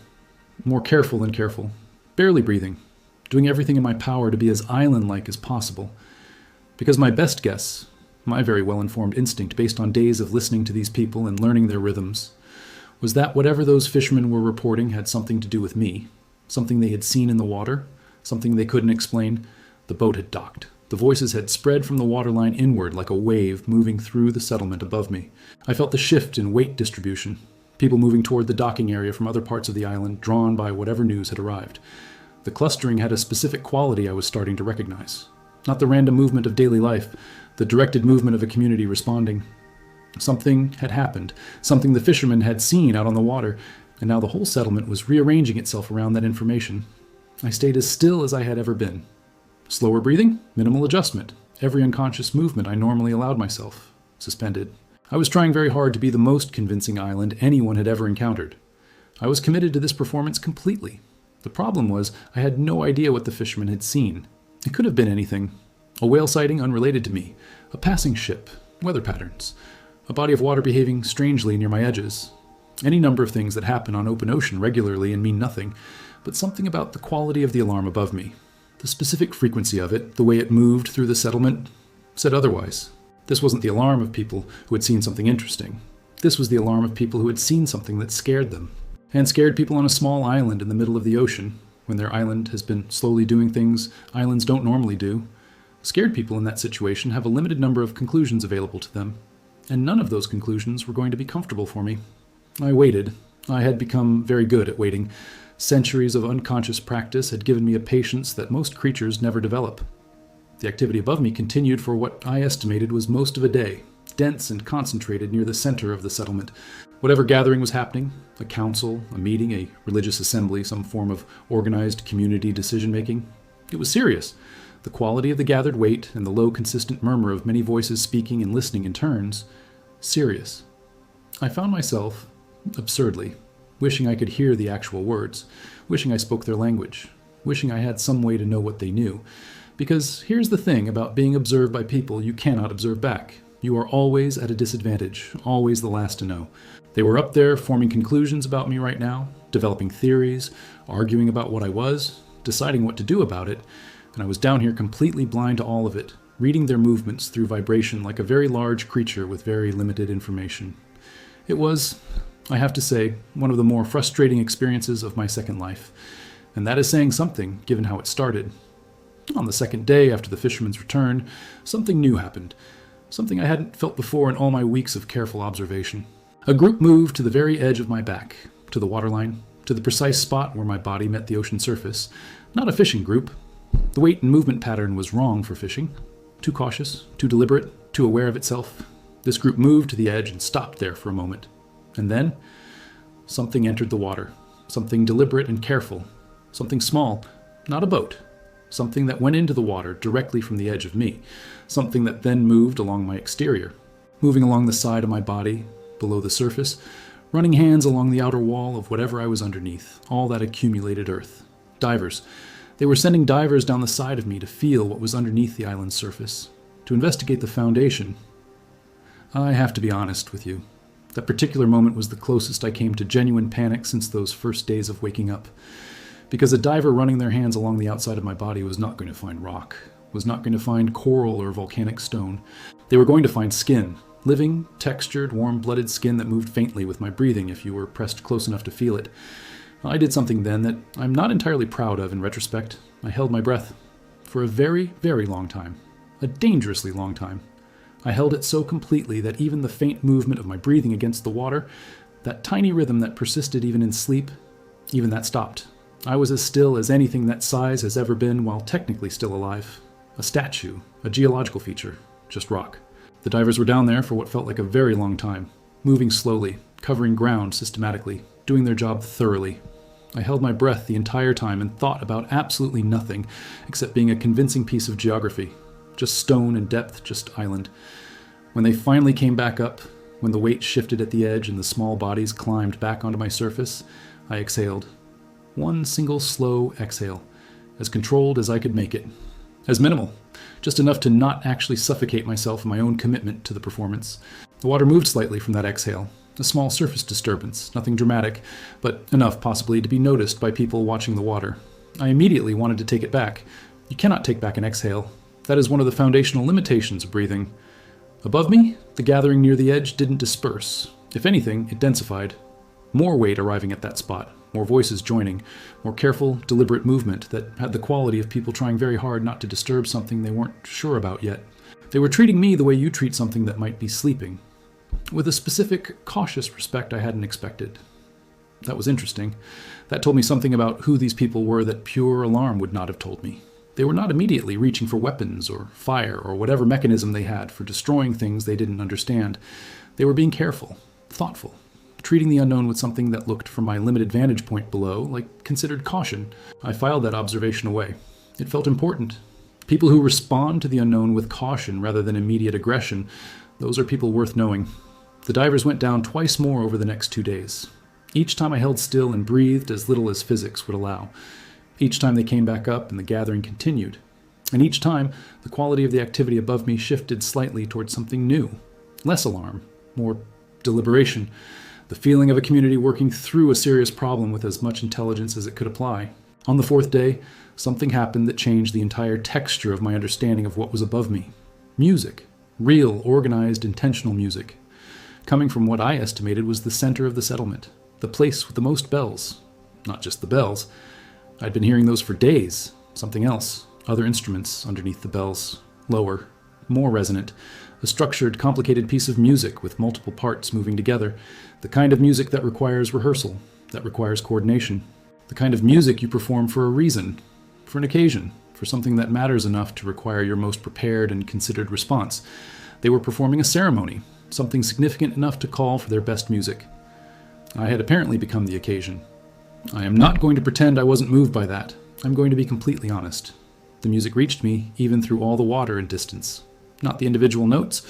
More careful than careful. Barely breathing, doing everything in my power to be as island-like as possible. Because my best guess, my very well-informed instinct based on days of listening to these people and learning their rhythms, was that whatever those fishermen were reporting had something to do with me, something they had seen in the water, something they couldn't explain. The boat had docked. The voices had spread from the waterline inward like a wave moving through the settlement above me. I felt the shift in weight distribution, people moving toward the docking area from other parts of the island, drawn by whatever news had arrived. The clustering had a specific quality I was starting to recognize. Not the random movement of daily life, the directed movement of a community responding. Something had happened, something the fishermen had seen out on the water, and now the whole settlement was rearranging itself around that information. I stayed as still as I had ever been. Slower breathing, minimal adjustment, every unconscious movement I normally allowed myself, suspended. I was trying very hard to be the most convincing island anyone had ever encountered. I was committed to this performance completely. The problem was, I had no idea what the fishermen had seen. It could have been anything. A whale sighting unrelated to me, a passing ship, weather patterns, a body of water behaving strangely near my edges. Any number of things that happen on open ocean regularly and mean nothing, but something about the quality of the alarm above me. The specific frequency of it, the way it moved through the settlement, said otherwise. This wasn't the alarm of people who had seen something interesting. This was the alarm of people who had seen something that scared them, and scared people on a small island in the middle of the ocean, when their island has been slowly doing things islands don't normally do. Scared people in that situation have a limited number of conclusions available to them, and none of those conclusions were going to be comfortable for me. I waited. I had become very good at waiting. Centuries of unconscious practice had given me a patience that most creatures never develop. The activity above me continued for what I estimated was most of a day, dense and concentrated near the center of the settlement. Whatever gathering was happening, a council, a meeting, a religious assembly, some form of organized community decision-making, it was serious. The quality of the gathered weight and the low, consistent murmur of many voices speaking and listening in turns, serious. I found myself, absurdly, wishing I could hear the actual words, wishing I spoke their language, wishing I had some way to know what they knew. Because here's the thing about being observed by people you cannot observe back. You are always at a disadvantage, always the last to know. They were up there forming conclusions about me right now, developing theories, arguing about what I was, deciding what to do about it, and I was down here completely blind to all of it, reading their movements through vibration like a very large creature with very limited information. It was, I have to say, one of the more frustrating experiences of my second life, and that is saying something, given how it started. On the second day after the fisherman's return, something new happened, something I hadn't felt before in all my weeks of careful observation. A group moved to the very edge of my back, to the waterline, to the precise spot where my body met the ocean surface. Not a fishing group. The weight and movement pattern was wrong for fishing. Too cautious, too deliberate, too aware of itself. This group moved to the edge and stopped there for a moment. And then, something entered the water. Something deliberate and careful. Something small, not a boat. Something that went into the water directly from the edge of me. Something that then moved along my exterior. Moving along the side of my body, below the surface, running hands along the outer wall of whatever I was underneath, all that accumulated earth. Divers. They were sending divers down the side of me to feel what was underneath the island's surface, to investigate the foundation. I have to be honest with you. That particular moment was the closest I came to genuine panic since those first days of waking up. Because a diver running their hands along the outside of my body was not going to find rock, was not going to find coral or volcanic stone. They were going to find skin. Living, textured, warm-blooded skin that moved faintly with my breathing if you were pressed close enough to feel it. I did something then that I'm not entirely proud of in retrospect. I held my breath. For a very, very long time. A dangerously long time. I held it so completely that even the faint movement of my breathing against the water, that tiny rhythm that persisted even in sleep, even that stopped. I was as still as anything that size has ever been while technically still alive. A statue, a geological feature, just rock. The divers were down there for what felt like a very long time, moving slowly, covering ground systematically, doing their job thoroughly. I held my breath the entire time and thought about absolutely nothing except being a convincing piece of geography. Just stone and depth, just island. When they finally came back up, when the weight shifted at the edge and the small bodies climbed back onto my surface, I exhaled. One single slow exhale, as controlled as I could make it. As minimal. Just enough to not actually suffocate myself in my own commitment to the performance. The water moved slightly from that exhale. A small surface disturbance, nothing dramatic, but enough possibly to be noticed by people watching the water. I immediately wanted to take it back. You cannot take back an exhale. That is one of the foundational limitations of breathing. Above me, the gathering near the edge didn't disperse. If anything, it densified. More weight arriving at that spot. More voices joining, more careful, deliberate movement that had the quality of people trying very hard not to disturb something they weren't sure about yet. They were treating me the way you treat something that might be sleeping, with a specific, cautious respect I hadn't expected. That was interesting. That told me something about who these people were that pure alarm would not have told me. They were not immediately reaching for weapons or fire or whatever mechanism they had for destroying things they didn't understand. They were being careful, thoughtful. Treating the unknown with something that looked from my limited vantage point below like considered caution. I filed that observation away. It felt important. People who respond to the unknown with caution rather than immediate aggression, those are people worth knowing. The divers went down twice more over the next 2 days. Each time I held still and breathed as little as physics would allow. Each time they came back up and the gathering continued. And each time, the quality of the activity above me shifted slightly towards something new. Less alarm, more deliberation. The feeling of a community working through a serious problem with as much intelligence as it could apply. On the fourth day, something happened that changed the entire texture of my understanding of what was above me. Music. Real, organized, intentional music. Coming from what I estimated was the center of the settlement. The place with the most bells. Not just the bells. I'd been hearing those for days. Something else. Other instruments underneath the bells. Lower. More resonant. A structured, complicated piece of music with multiple parts moving together. The kind of music that requires rehearsal. That requires coordination. The kind of music you perform for a reason. For an occasion. For something that matters enough to require your most prepared and considered response. They were performing a ceremony. Something significant enough to call for their best music. I had apparently become the occasion. I am not going to pretend I wasn't moved by that. I'm going to be completely honest. The music reached me, even through all the water and distance. Not the individual notes.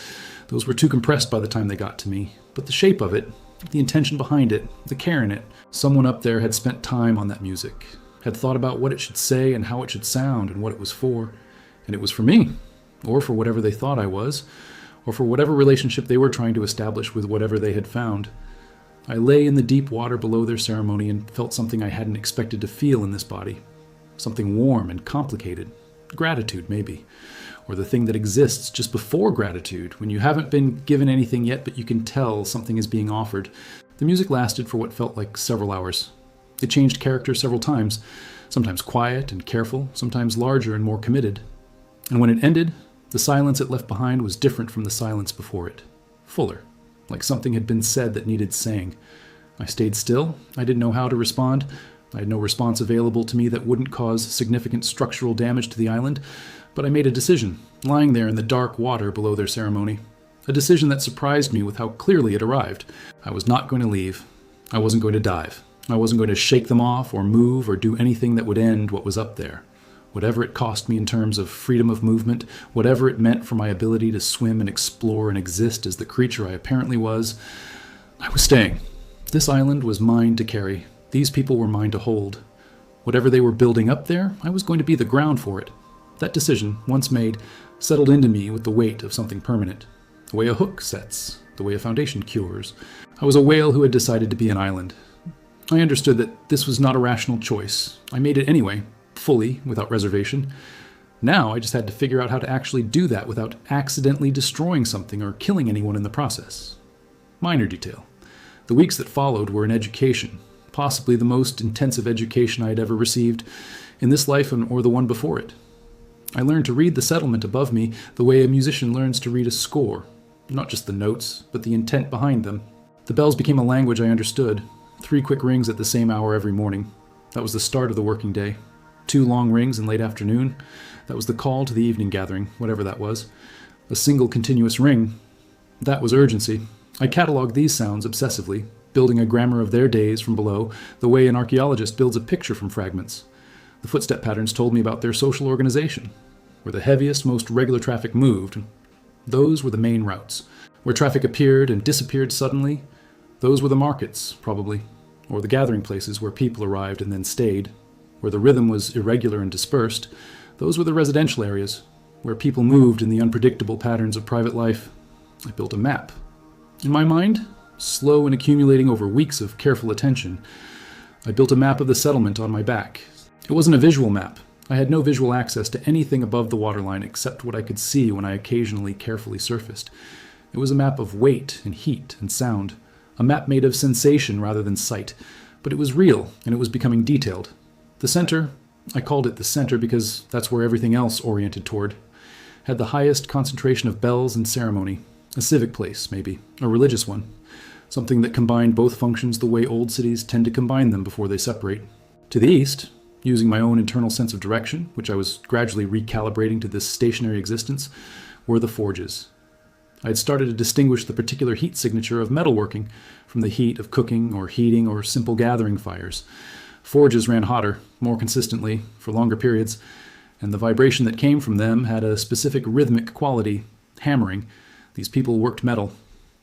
Those were too compressed by the time they got to me. But the shape of it, the intention behind it, the care in it. Someone up there had spent time on that music, had thought about what it should say and how it should sound and what it was for. And it was for me, or for whatever they thought I was, or for whatever relationship they were trying to establish with whatever they had found. I lay in the deep water below their ceremony and felt something I hadn't expected to feel in this body. Something warm and complicated. Gratitude, maybe. Or the thing that exists just before gratitude, when you haven't been given anything yet, but you can tell something is being offered. The music lasted for what felt like several hours. It changed character several times, sometimes quiet and careful, sometimes larger and more committed. And when it ended, the silence it left behind was different from the silence before it. Fuller, like something had been said that needed saying. I stayed still. I didn't know how to respond. I had no response available to me that wouldn't cause significant structural damage to the island, but I made a decision, lying there in the dark water below their ceremony. A decision that surprised me with how clearly it arrived. I was not going to leave. I wasn't going to dive. I wasn't going to shake them off or move or do anything that would end what was up there. Whatever it cost me in terms of freedom of movement, whatever it meant for my ability to swim and explore and exist as the creature I apparently was, I was staying. This island was mine to carry. These people were mine to hold. Whatever they were building up there, I was going to be the ground for it. That decision, once made, settled into me with the weight of something permanent. The way a hook sets, the way a foundation cures. I was a whale who had decided to be an island. I understood that this was not a rational choice. I made it anyway, fully, without reservation. Now I just had to figure out how to actually do that without accidentally destroying something or killing anyone in the process. Minor detail. The weeks that followed were an education, possibly the most intensive education I had ever received, in this life or the one before it. I learned to read the settlement above me the way a musician learns to read a score, not just the notes, but the intent behind them. The bells became a language I understood. 3 quick rings at the same hour every morning. That was the start of the working day. 2 long rings in late afternoon. That was the call to the evening gathering, whatever that was. A single continuous ring. That was urgency. I cataloged these sounds obsessively, building a grammar of their days from below, the way an archaeologist builds a picture from fragments. The footstep patterns told me about their social organization. Where the heaviest, most regular traffic moved, those were the main routes. Where traffic appeared and disappeared suddenly, those were the markets, probably, or the gathering places where people arrived and then stayed. Where the rhythm was irregular and dispersed, those were the residential areas, where people moved in the unpredictable patterns of private life. I built a map. In my mind, slow and accumulating over weeks of careful attention, I built a map of the settlement on my back. It wasn't a visual map. I had no visual access to anything above the waterline except what I could see when I occasionally carefully surfaced. It was a map of weight and heat and sound, a map made of sensation rather than sight, but it was real and it was becoming detailed. The center, I called it the center because that's where everything else oriented toward, had the highest concentration of bells and ceremony, a civic place maybe, a religious one, something that combined both functions the way old cities tend to combine them before they separate. To the east, using my own internal sense of direction, which I was gradually recalibrating to this stationary existence, were the forges. I had started to distinguish the particular heat signature of metalworking from the heat of cooking or heating or simple gathering fires. Forges ran hotter, more consistently, for longer periods, and the vibration that came from them had a specific rhythmic quality, hammering. These people worked metal.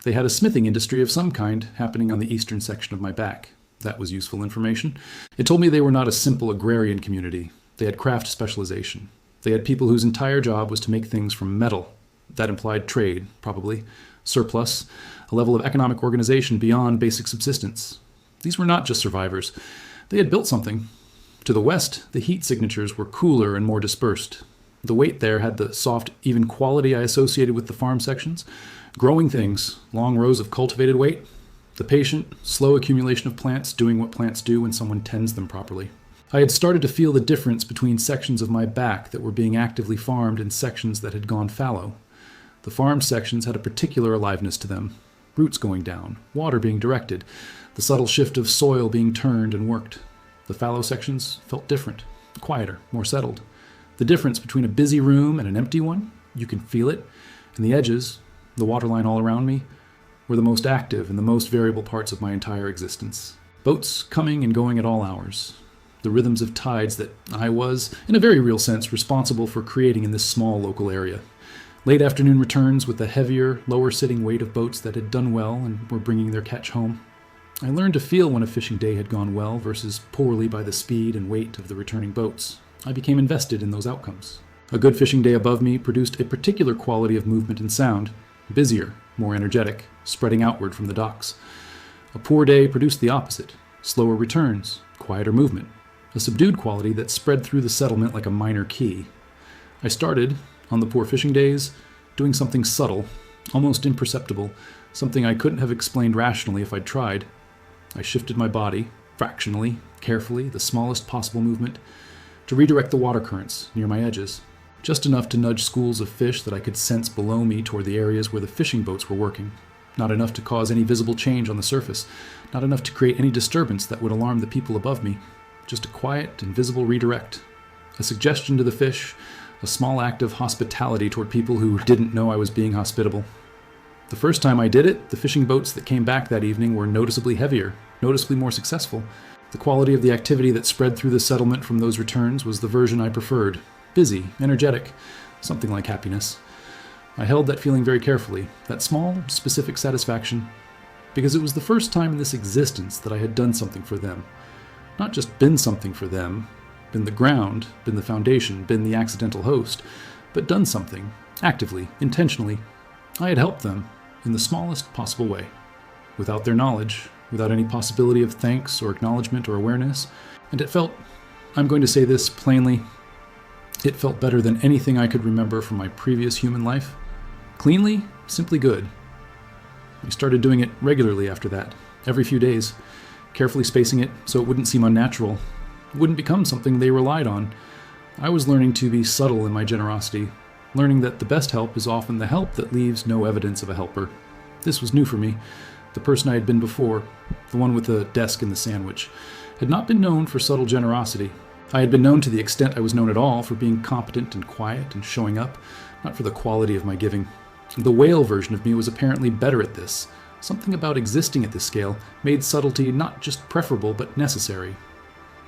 They had a smithing industry of some kind happening on the eastern section of my back. That was useful information. It told me they were not a simple agrarian community. They had craft specialization. They had people whose entire job was to make things from metal. That implied trade, probably, surplus, a level of economic organization beyond basic subsistence. These were not just survivors. They had built something. To the west, the heat signatures were cooler and more dispersed. The weight there had the soft, even quality I associated with the farm sections. Growing things, long rows of cultivated weight. The patient, slow accumulation of plants doing what plants do when someone tends them properly. I had started to feel the difference between sections of my back that were being actively farmed and sections that had gone fallow. The farmed sections had a particular aliveness to them. Roots going down, water being directed, the subtle shift of soil being turned and worked. The fallow sections felt different, quieter, more settled. The difference between a busy room and an empty one, you can feel it, and the edges, the waterline all around me, were the most active and the most variable parts of my entire existence. Boats coming and going at all hours. The rhythms of tides that I was, in a very real sense, responsible for creating in this small local area. Late afternoon returns with the heavier, lower-sitting weight of boats that had done well and were bringing their catch home. I learned to feel when a fishing day had gone well versus poorly by the speed and weight of the returning boats. I became invested in those outcomes. A good fishing day above me produced a particular quality of movement and sound, busier, more energetic, spreading outward from the docks. A poor day produced the opposite, slower returns, quieter movement, a subdued quality that spread through the settlement like a minor key. I started, on the poor fishing days, doing something subtle, almost imperceptible, something I couldn't have explained rationally if I'd tried. I shifted my body, fractionally, carefully, the smallest possible movement, to redirect the water currents near my edges, just enough to nudge schools of fish that I could sense below me toward the areas where the fishing boats were working, not enough to cause any visible change on the surface, not enough to create any disturbance that would alarm the people above me, just a quiet and visible redirect, a suggestion to the fish, a small act of hospitality toward people who didn't know I was being hospitable. The first time I did it, the fishing boats that came back that evening were noticeably heavier, noticeably more successful. The quality of the activity that spread through the settlement from those returns was the version I preferred. Busy, energetic, something like happiness. I held that feeling very carefully, that small, specific satisfaction, because it was the first time in this existence that I had done something for them. Not just been something for them, been the ground, been the foundation, been the accidental host, but done something, actively, intentionally. I had helped them in the smallest possible way, without their knowledge, without any possibility of thanks or acknowledgement or awareness, and it felt, I'm going to say this plainly, it felt better than anything I could remember from my previous human life. Cleanly, simply good. I started doing it regularly after that, every few days, carefully spacing it so it wouldn't seem unnatural. It wouldn't become something they relied on. I was learning to be subtle in my generosity, learning that the best help is often the help that leaves no evidence of a helper. This was new for me. The person I had been before, the one with the desk and the sandwich, had not been known for subtle generosity. I had been known to the extent I was known at all for being competent and quiet and showing up, not for the quality of my giving. The whale version of me was apparently better at this. Something about existing at this scale made subtlety not just preferable but necessary.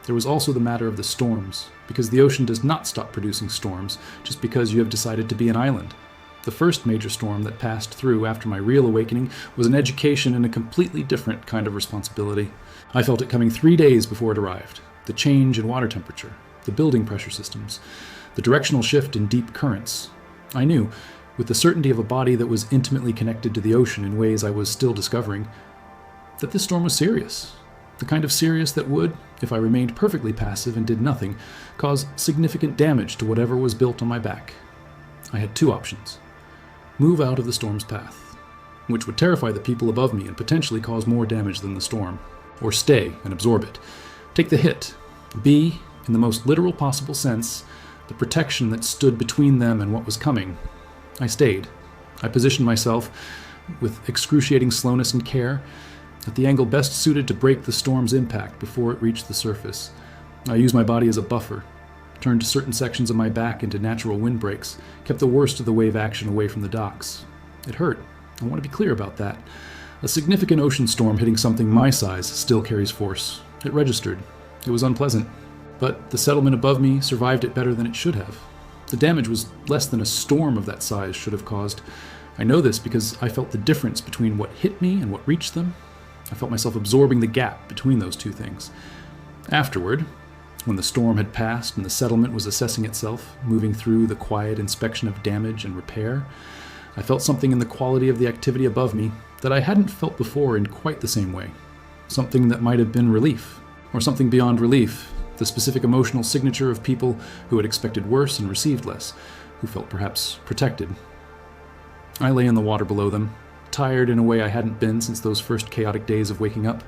There was also the matter of the storms, because the ocean does not stop producing storms just because you have decided to be an island. The first major storm that passed through after my real awakening was an education in a completely different kind of responsibility. I felt it coming 3 days before it arrived. The change in water temperature, the building pressure systems, the directional shift in deep currents. I knew, with the certainty of a body that was intimately connected to the ocean in ways I was still discovering, that this storm was serious. The kind of serious that would, if I remained perfectly passive and did nothing, cause significant damage to whatever was built on my back. I had two options. Move out of the storm's path, which would terrify the people above me and potentially cause more damage than the storm, or stay and absorb it. Take the hit. Be, in the most literal possible sense, the protection that stood between them and what was coming. I stayed. I positioned myself, with excruciating slowness and care, at the angle best suited to break the storm's impact before it reached the surface. I used my body as a buffer, turned certain sections of my back into natural windbreaks, kept the worst of the wave action away from the docks. It hurt. I want to be clear about that. A significant ocean storm hitting something my size still carries force. It registered. It was unpleasant. But the settlement above me survived it better than it should have. The damage was less than a storm of that size should have caused. I know this because I felt the difference between what hit me and what reached them. I felt myself absorbing the gap between those two things. Afterward, when the storm had passed and the settlement was assessing itself, moving through the quiet inspection of damage and repair, I felt something in the quality of the activity above me that I hadn't felt before in quite the same way. Something that might have been relief, or something beyond relief, the specific emotional signature of people who had expected worse and received less, who felt perhaps protected. I lay in the water below them, tired in a way I hadn't been since those first chaotic days of waking up,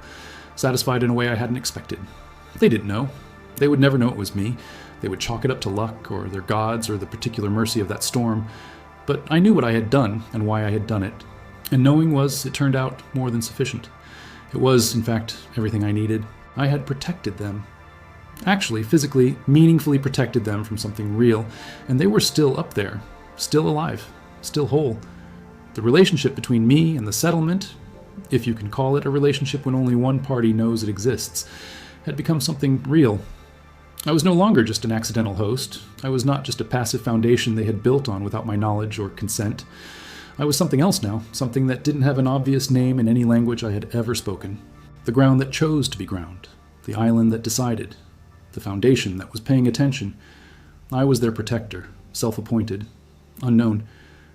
satisfied in a way I hadn't expected. They didn't know. They would never know it was me. They would chalk it up to luck, or their gods, or the particular mercy of that storm. But I knew what I had done, and why I had done it. And knowing was, it turned out, more than sufficient. It was, in fact, everything I needed. I had protected them. Actually, physically, meaningfully protected them from something real, and they were still up there, still alive, still whole. The relationship between me and the settlement, if you can call it a relationship when only one party knows it exists, had become something real. I was no longer just an accidental host. I was not just a passive foundation they had built on without my knowledge or consent. I was something else now, something that didn't have an obvious name in any language I had ever spoken. The ground that chose to be ground, the island that decided, the foundation that was paying attention. I was their protector, self-appointed, unknown,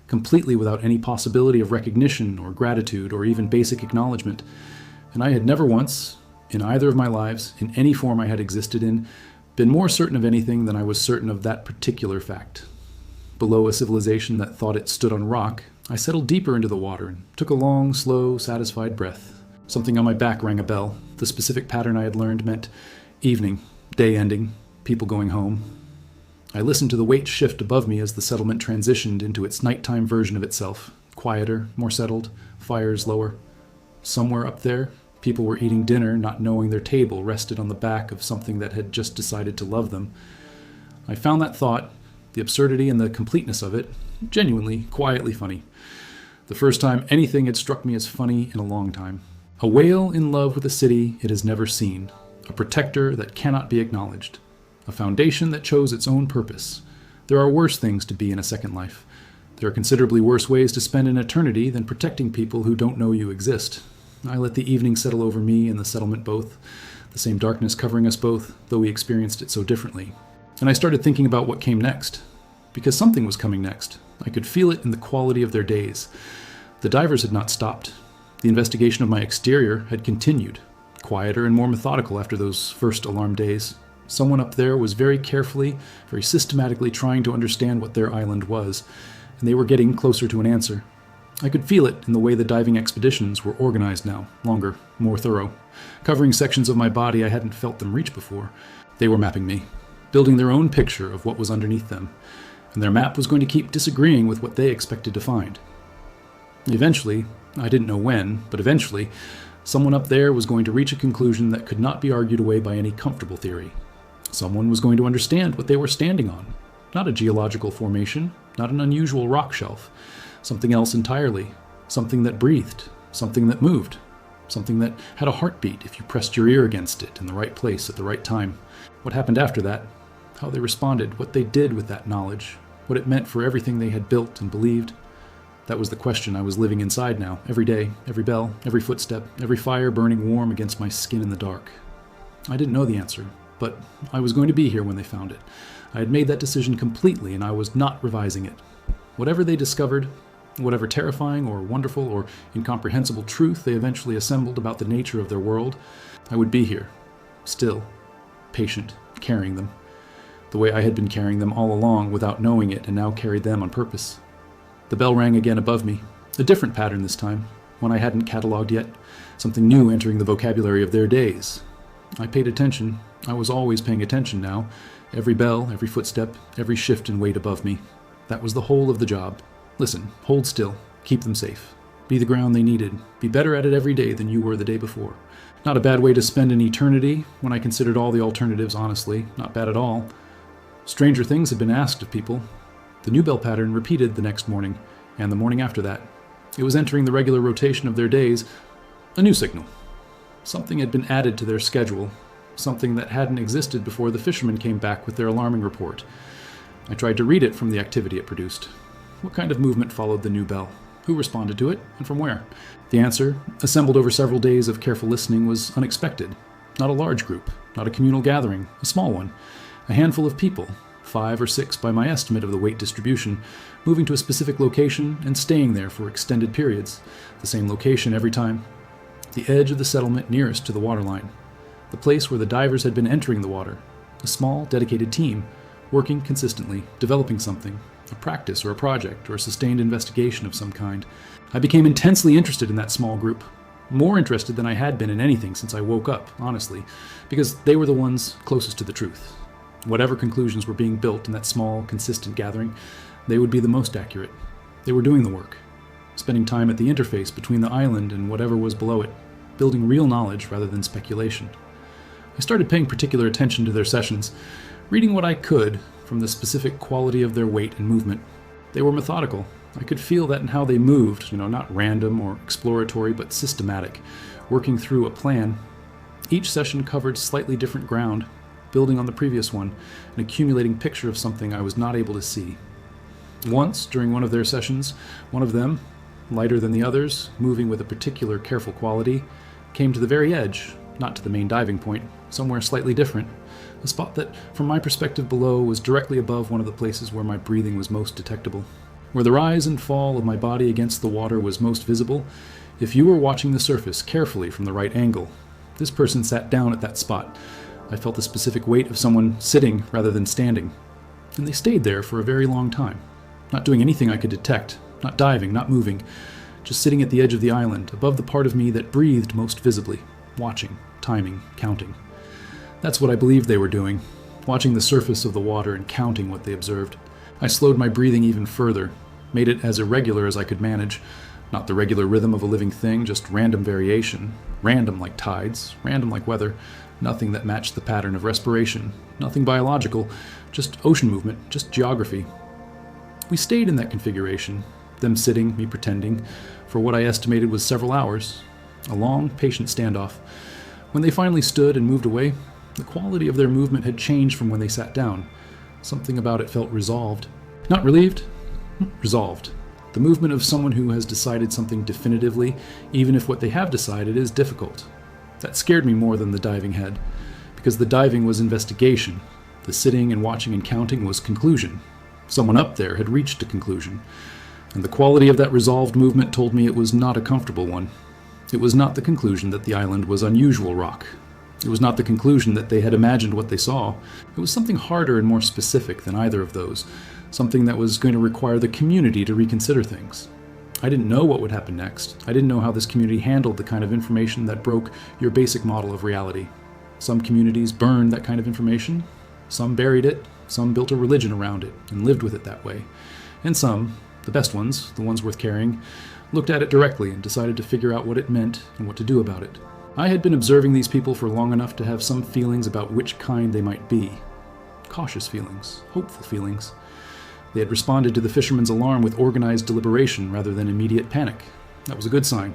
completely without any possibility of recognition or gratitude or even basic acknowledgement. And I had never once, in either of my lives, in any form I had existed in, been more certain of anything than I was certain of that particular fact. Below a civilization that thought it stood on rock, I settled deeper into the water and took a long, slow, satisfied breath. Something on my back rang a bell. The specific pattern I had learned meant evening, day ending, people going home. I listened to the weight shift above me as the settlement transitioned into its nighttime version of itself, quieter, more settled, fires lower. Somewhere up there, people were eating dinner, not knowing their table rested on the back of something that had just decided to love them. I found that thought, the absurdity and the completeness of it, genuinely, quietly funny. The first time anything had struck me as funny in a long time. A whale in love with a city it has never seen. A protector that cannot be acknowledged. A foundation that chose its own purpose. There are worse things to be in a second life. There are considerably worse ways to spend an eternity than protecting people who don't know you exist. I let the evening settle over me and the settlement both, the same darkness covering us both, though we experienced it so differently. And I started thinking about what came next. Because something was coming next. I could feel it in the quality of their days. The divers had not stopped. The investigation of my exterior had continued, quieter and more methodical after those first alarm days. Someone up there was very carefully, very systematically trying to understand what their island was, and they were getting closer to an answer. I could feel it in the way the diving expeditions were organized now, longer, more thorough, covering sections of my body I hadn't felt them reach before. They were mapping me, building their own picture of what was underneath them, and their map was going to keep disagreeing with what they expected to find. Eventually, I didn't know when, but eventually, someone up there was going to reach a conclusion that could not be argued away by any comfortable theory. Someone was going to understand what they were standing on. Not a geological formation, not an unusual rock shelf. Something else entirely. Something that breathed. Something that moved. Something that had a heartbeat if you pressed your ear against it in the right place at the right time. What happened after that? How they responded, what they did with that knowledge, what it meant for everything they had built and believed. That was the question I was living inside now, every day, every bell, every footstep, every fire burning warm against my skin in the dark. I didn't know the answer, but I was going to be here when they found it. I had made that decision completely, and I was not revising it. Whatever they discovered, whatever terrifying or wonderful or incomprehensible truth they eventually assembled about the nature of their world, I would be here, still, patient, carrying them, the way I had been carrying them all along without knowing it and now carried them on purpose. The bell rang again above me, a different pattern this time, one I hadn't catalogued yet, something new entering the vocabulary of their days. I paid attention. I was always paying attention now. Every bell, every footstep, every shift in weight above me. That was the whole of the job. Listen, hold still, keep them safe. Be the ground they needed. Be better at it every day than you were the day before. Not a bad way to spend an eternity, when I considered all the alternatives honestly. Not bad at all. Stranger things had been asked of people. The new bell pattern repeated the next morning, and the morning after that. It was entering the regular rotation of their days, a new signal. Something had been added to their schedule, something that hadn't existed before the fishermen came back with their alarming report. I tried to read it from the activity it produced. What kind of movement followed the new bell? Who responded to it, and from where? The answer, assembled over several days of careful listening, was unexpected. Not a large group, not a communal gathering, a small one. A handful of people, 5 or 6 by my estimate of the weight distribution, moving to a specific location and staying there for extended periods, the same location every time. The edge of the settlement nearest to the waterline, the place where the divers had been entering the water, A small, dedicated team, working consistently, developing something, a practice or a project or a sustained investigation of some kind. I became intensely interested in that small group, more interested than I had been in anything since I woke up, honestly, because they were the ones closest to the truth. Whatever conclusions were being built in that small, consistent gathering, they would be the most accurate. They were doing the work, spending time at the interface between the island and whatever was below it, building real knowledge rather than speculation. I started paying particular attention to their sessions, reading what I could from the specific quality of their weight and movement. They were methodical. I could feel that in how they moved, not random or exploratory, but systematic, working through a plan. Each session covered slightly different ground, building on the previous one, an accumulating picture of something I was not able to see. Once, during one of their sessions, one of them, lighter than the others, moving with a particular careful quality, came to the very edge, not to the main diving point, somewhere slightly different, a spot that, from my perspective below, was directly above one of the places where my breathing was most detectable. Where the rise and fall of my body against the water was most visible, if you were watching the surface carefully from the right angle, this person sat down at that spot. I felt the specific weight of someone sitting rather than standing, and they stayed there for a very long time, not doing anything I could detect, not diving, not moving, just sitting at the edge of the island, above the part of me that breathed most visibly, watching, timing, counting. That's what I believed they were doing, watching the surface of the water and counting what they observed. I slowed my breathing even further, made it as irregular as I could manage, not the regular rhythm of a living thing, just random variation, random like tides, random like weather, nothing that matched the pattern of respiration, nothing biological, just ocean movement, just geography. We stayed in that configuration, them sitting, me pretending, for what I estimated was several hours, a long, patient standoff. When they finally stood and moved away, the quality of their movement had changed from when they sat down. Something about it felt resolved. Not relieved, resolved. The movement of someone who has decided something definitively, even if what they have decided is difficult. That scared me more than the diving had, because the diving was investigation. The sitting and watching and counting was conclusion. Someone up there had reached a conclusion, and the quality of that resolved movement told me it was not a comfortable one. It was not the conclusion that the island was unusual rock. It was not the conclusion that they had imagined what they saw. It was something harder and more specific than either of those, something that was going to require the community to reconsider things. I didn't know what would happen next. I didn't know how this community handled the kind of information that broke your basic model of reality. Some communities burned that kind of information. Some buried it. Some built a religion around it and lived with it that way. And some, the best ones, the ones worth carrying, looked at it directly and decided to figure out what it meant and what to do about it. I had been observing these people for long enough to have some feelings about which kind they might be. Cautious feelings, hopeful feelings. They had responded to the fisherman's alarm with organized deliberation rather than immediate panic. That was a good sign.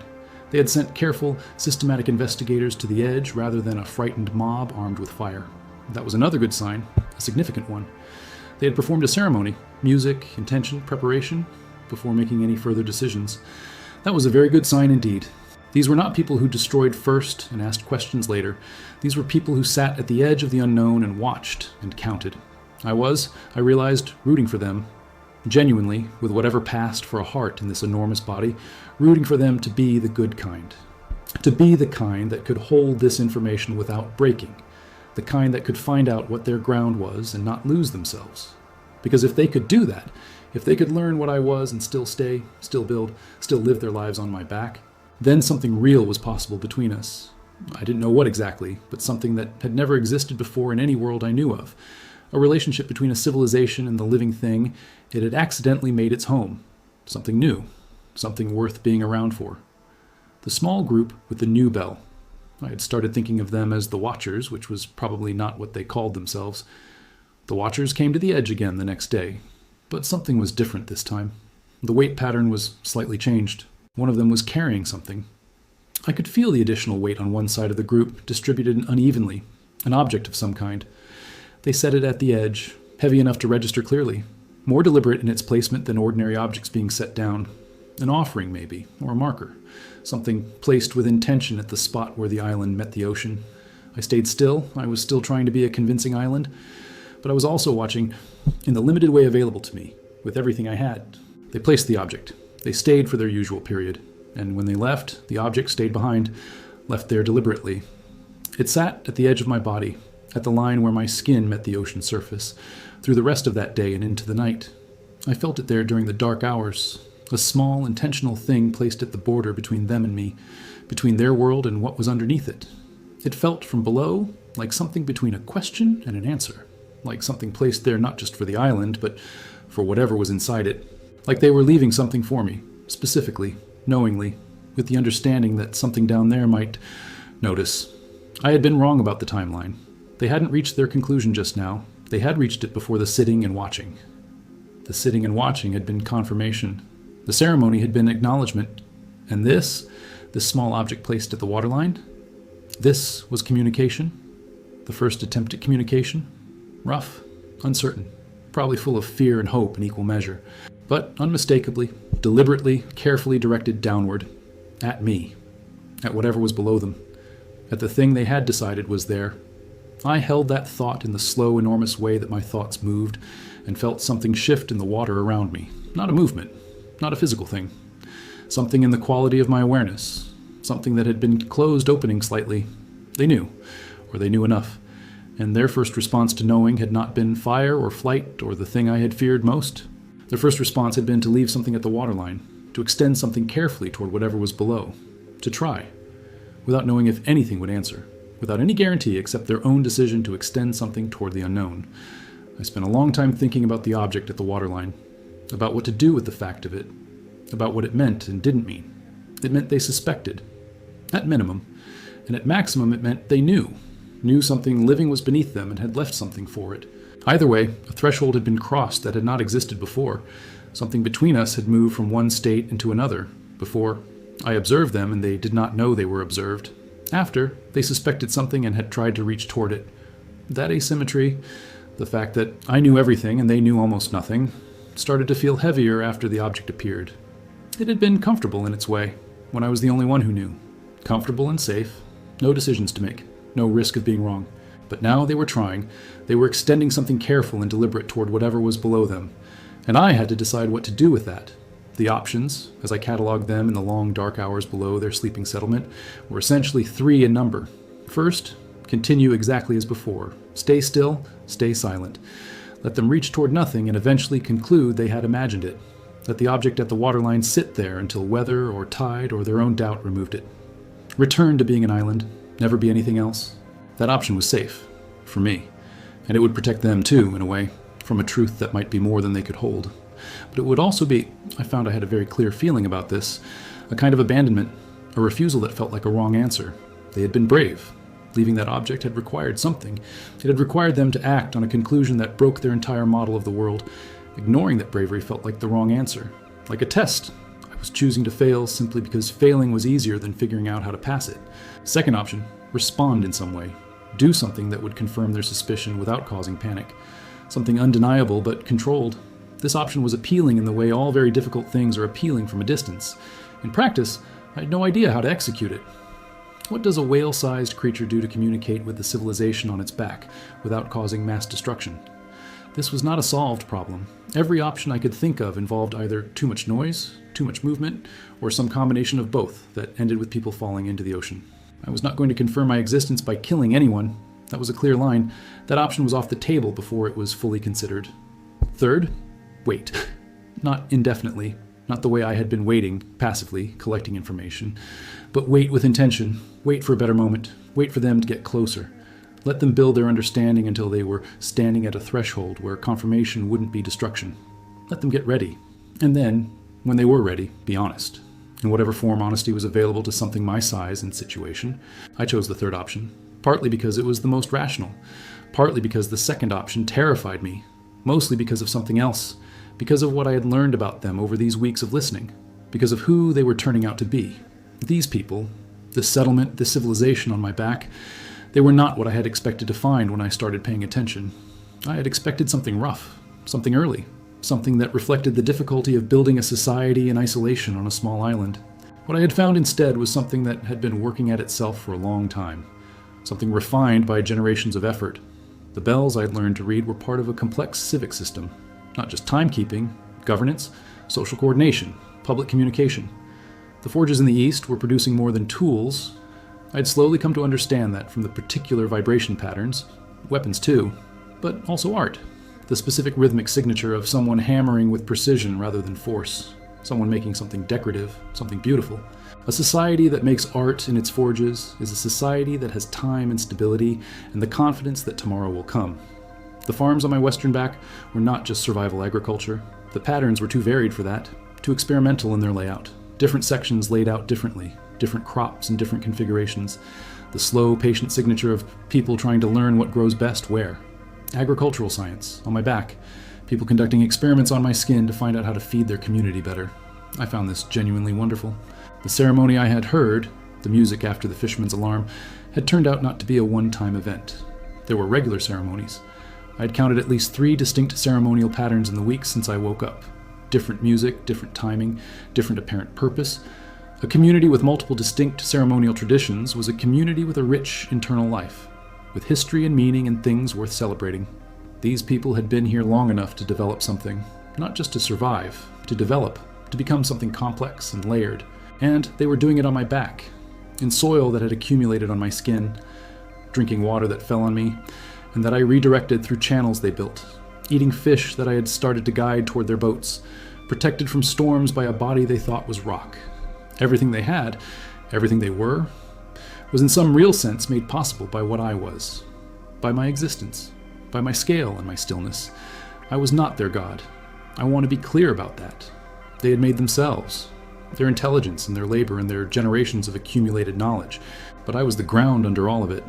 They had sent careful, systematic investigators to the edge rather than a frightened mob armed with fire. That was another good sign, a significant one. They had performed a ceremony, music, intention, preparation, before making any further decisions. That was a very good sign indeed. These were not people who destroyed first and asked questions later. These were people who sat at the edge of the unknown and watched and counted. I realized, rooting for them, genuinely, with whatever passed for a heart in this enormous body, rooting for them to be the good kind. To be the kind that could hold this information without breaking. The kind that could find out what their ground was and not lose themselves. Because if they could do that, if they could learn what I was and still stay, still build, still live their lives on my back, then something real was possible between us. I didn't know what exactly, but something that had never existed before in any world I knew of. A relationship between a civilization and the living thing it had accidentally made its home. Something new, something worth being around for. The small group with the new bell. I had started thinking of them as the Watchers, which was probably not what they called themselves. The Watchers came to the edge again the next day, but something was different this time. The weight pattern was slightly changed. One of them was carrying something. I could feel the additional weight on one side of the group, distributed unevenly, an object of some kind. They set it at the edge, heavy enough to register clearly, more deliberate in its placement than ordinary objects being set down. An offering, maybe, or a marker, something placed with intention at the spot where the island met the ocean. I stayed still. I was still trying to be a convincing island, but I was also watching in the limited way available to me, with everything I had. They placed the object. They stayed for their usual period, and when they left, the object stayed behind, left there deliberately. It sat at the edge of my body, at the line where my skin met the ocean surface, through the rest of that day and into the night. I felt it there during the dark hours, a small, intentional thing placed at the border between them and me, between their world and what was underneath it. It felt from below like something between a question and an answer, like something placed there not just for the island, but for whatever was inside it, like they were leaving something for me, specifically, knowingly, with the understanding that something down there might notice. I had been wrong about the timeline. They hadn't reached their conclusion just now. They had reached it before the sitting and watching. The sitting and watching had been confirmation. The ceremony had been acknowledgement. And this small object placed at the waterline, this was communication. The first attempt at communication. Rough, uncertain, probably full of fear and hope in equal measure, but unmistakably, deliberately, carefully directed downward, at me, at whatever was below them, at the thing they had decided was there. I held that thought in the slow, enormous way that my thoughts moved, and felt something shift in the water around me. Not a movement, not a physical thing. Something in the quality of my awareness, something that had been closed opening slightly. They knew, or they knew enough, and their first response to knowing had not been fire or flight or the thing I had feared most. Their first response had been to leave something at the waterline, to extend something carefully toward whatever was below, to try, without knowing if anything would answer, without any guarantee except their own decision to extend something toward the unknown. I spent a long time thinking about the object at the waterline, about what to do with the fact of it, about what it meant and didn't mean. It meant they suspected, at minimum, and at maximum it meant they knew something living was beneath them and had left something for it. Either way, a threshold had been crossed that had not existed before. Something between us had moved from one state into another. Before, I observed them and they did not know they were observed. After, they suspected something and had tried to reach toward it. That asymmetry, the fact that I knew everything and they knew almost nothing, started to feel heavier after the object appeared. It had been comfortable in its way, when I was the only one who knew. Comfortable and safe, no decisions to make, no risk of being wrong. But now they were trying. They were extending something careful and deliberate toward whatever was below them. And I had to decide what to do with that. The options, as I cataloged them in the long dark hours below their sleeping settlement, were essentially 3 in number. First, continue exactly as before. Stay still, stay silent. Let them reach toward nothing and eventually conclude they had imagined it. Let the object at the waterline sit there until weather or tide or their own doubt removed it. Return to being an island, never be anything else. That option was safe, for me, and it would protect them too, in a way, from a truth that might be more than they could hold. But it would also be, I found I had a very clear feeling about this, a kind of abandonment, a refusal that felt like a wrong answer. They had been brave. Leaving that object had required something. It had required them to act on a conclusion that broke their entire model of the world. Ignoring that bravery felt like the wrong answer, like a test. I was choosing to fail simply because failing was easier than figuring out how to pass it. Second option, respond in some way. Do something that would confirm their suspicion without causing panic. Something undeniable but controlled. This option was appealing in the way all very difficult things are appealing from a distance. In practice, I had no idea how to execute it. What does a whale-sized creature do to communicate with the civilization on its back without causing mass destruction? This was not a solved problem. Every option I could think of involved either too much noise, too much movement, or some combination of both that ended with people falling into the ocean. I was not going to confirm my existence by killing anyone. That was a clear line. That option was off the table before it was fully considered. Third, wait. Not indefinitely, not the way I had been waiting, passively, collecting information, but wait with intention. Wait for a better moment. Wait for them to get closer. Let them build their understanding until they were standing at a threshold where confirmation wouldn't be destruction. Let them get ready. And then, when they were ready, be honest. In whatever form honesty was available to something my size and situation, I chose the third option, partly because it was the most rational, partly because the second option terrified me, mostly because of something else, because of what I had learned about them over these weeks of listening, because of who they were turning out to be. These people, this settlement, this civilization on my back, they were not what I had expected to find when I started paying attention. I had expected something rough, something early, something that reflected the difficulty of building a society in isolation on a small island. What I had found instead was something that had been working at itself for a long time, something refined by generations of effort. The bells I'd learned to read were part of a complex civic system, not just timekeeping, governance, social coordination, public communication. The forges in the East were producing more than tools. I'd slowly come to understand that from the particular vibration patterns, Weapons too, but also art. The specific rhythmic signature of someone hammering with precision rather than force. Someone making something decorative, something beautiful. A society that makes art in its forges is a society that has time and stability and the confidence that tomorrow will come. The farms on my western back were not just survival agriculture. The patterns were too varied for that, too experimental in their layout. Different sections laid out differently, different crops and different configurations. The slow, patient signature of people trying to learn what grows best where. Agricultural science, on my back. People conducting experiments on my skin to find out how to feed their community better. I found this genuinely wonderful. The ceremony I had heard, the music after the fisherman's alarm, had turned out not to be a one-time event. There were regular ceremonies. I had counted at least 3 distinct ceremonial patterns in the week since I woke up. Different music, different timing, different apparent purpose. A community with multiple distinct ceremonial traditions was a community with a rich internal life, with history and meaning and things worth celebrating. These people had been here long enough to develop something, not just to survive, to develop, to become something complex and layered. And they were doing it on my back, in soil that had accumulated on my skin, drinking water that fell on me, and that I redirected through channels they built, eating fish that I had started to guide toward their boats, protected from storms by a body they thought was rock. Everything they had, everything they were, was in some real sense made possible by what I was, by my existence, by my scale and my stillness. I was not their god. I want to be clear about that. They had made themselves, their intelligence and their labor and their generations of accumulated knowledge, but I was the ground under all of it,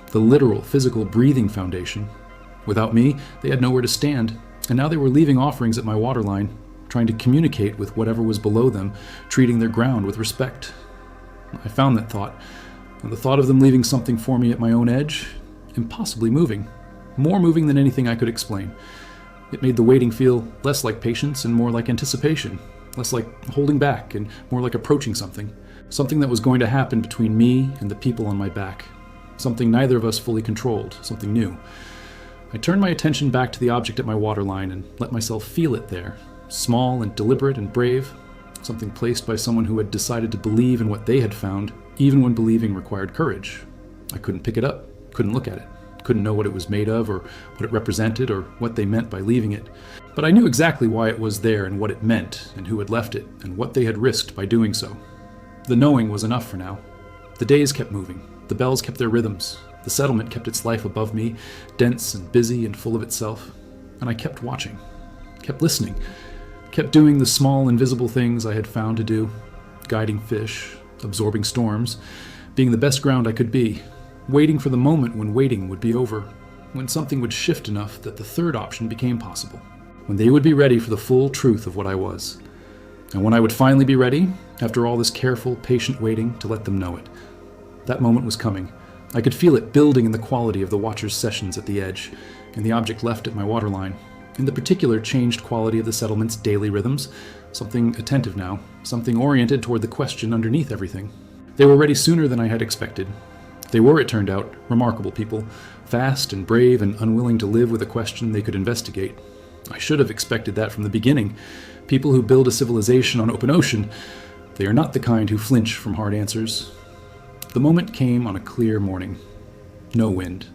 the literal, physical, breathing foundation. Without me, they had nowhere to stand, and now they were leaving offerings at my waterline, trying to communicate with whatever was below them, treating their ground with respect. I found that thought, and the thought of them leaving something for me at my own edge, impossibly moving, more moving than anything I could explain. It made the waiting feel less like patience and more like anticipation, less like holding back and more like approaching something that was going to happen between me and the people on my back, something neither of us fully controlled, something new. I turned my attention back to the object at my waterline and let myself feel it there, small and deliberate and brave, something placed by someone who had decided to believe in what they had found, even when believing required courage. I couldn't pick it up, couldn't look at it, couldn't know what it was made of or what it represented or what they meant by leaving it. But I knew exactly why it was there and what it meant and who had left it and what they had risked by doing so. The knowing was enough for now. The days kept moving. The bells kept their rhythms. The settlement kept its life above me, dense and busy and full of itself. And I kept watching, kept listening, kept doing the small invisible things I had found to do, guiding fish, absorbing storms, being the best ground I could be, waiting for the moment when waiting would be over, when something would shift enough that the third option became possible, when they would be ready for the full truth of what I was. And when I would finally be ready, after all this careful, patient waiting, to let them know it. That moment was coming. I could feel it building in the quality of the Watcher's sessions at the edge, in the object left at my waterline, in the particular changed quality of the settlement's daily rhythms, something attentive now, something oriented toward the question underneath everything. They were ready sooner than I had expected. They were, it turned out, remarkable people, fast and brave and unwilling to live with a question they could investigate. I should have expected that from the beginning. People who build a civilization on open ocean, they are not the kind who flinch from hard answers. The moment came on a clear morning. No wind.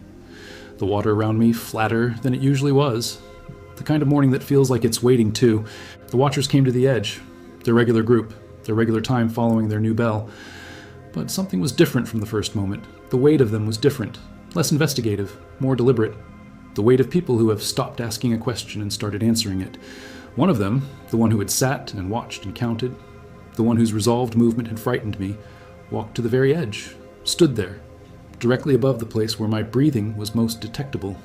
The water around me flatter than it usually was. The kind of morning that feels like it's waiting too. The Watchers came to the edge, their regular group, their regular time following their new bell. But something was different from the first moment. The weight of them was different, less investigative, more deliberate. The weight of people who have stopped asking a question and started answering it. One of them, the one who had sat and watched and counted, the one whose resolved movement had frightened me, walked to the very edge, stood there, directly above the place where my breathing was most detectable,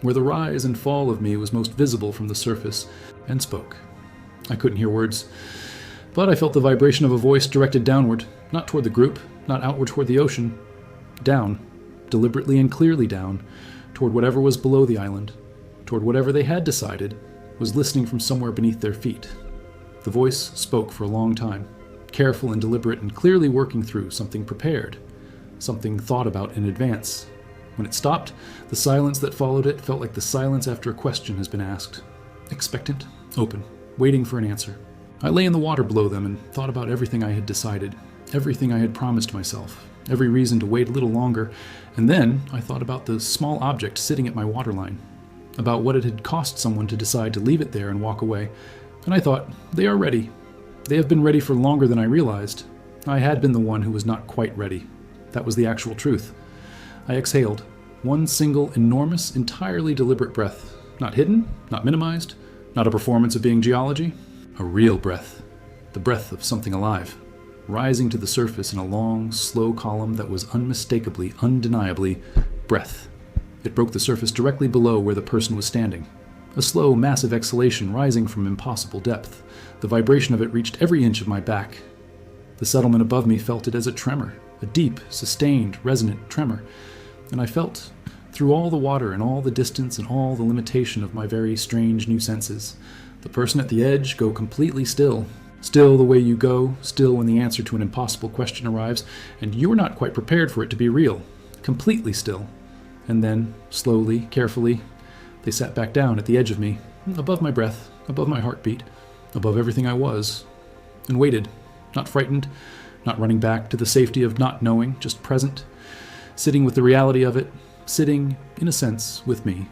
where the rise and fall of me was most visible from the surface, and spoke. I couldn't hear words, but I felt the vibration of a voice directed downward, not toward the group, not outward toward the ocean, down, deliberately and clearly down, toward whatever was below the island, toward whatever they had decided was listening from somewhere beneath their feet. The voice spoke for a long time, careful and deliberate and clearly working through something prepared, something thought about in advance. When it stopped, the silence that followed it felt like the silence after a question has been asked. Expectant, open, waiting for an answer. I lay in the water below them and thought about everything I had decided, everything I had promised myself, every reason to wait a little longer, and then I thought about the small object sitting at my waterline, about what it had cost someone to decide to leave it there and walk away, and I thought, they are ready. They have been ready for longer than I realized. I had been the one who was not quite ready. That was the actual truth. I exhaled, one single, enormous, entirely deliberate breath, not hidden, not minimized, not a performance of being geology, a real breath, the breath of something alive, rising to the surface in a long, slow column that was unmistakably, undeniably breath. It broke the surface directly below where the person was standing. A slow, massive exhalation rising from impossible depth. The vibration of it reached every inch of my back. The settlement above me felt it as a tremor, a deep, sustained, resonant tremor. And I felt, through all the water and all the distance and all the limitation of my very strange new senses, the person at the edge go completely still. Still the way you go, still when the answer to an impossible question arrives, and you are not quite prepared for it to be real. Completely still. And then, slowly, carefully, they sat back down at the edge of me, above my breath, above my heartbeat, above everything I was, and waited, not frightened, not running back to the safety of not knowing, just present, sitting with the reality of it, sitting, in a sense, with me.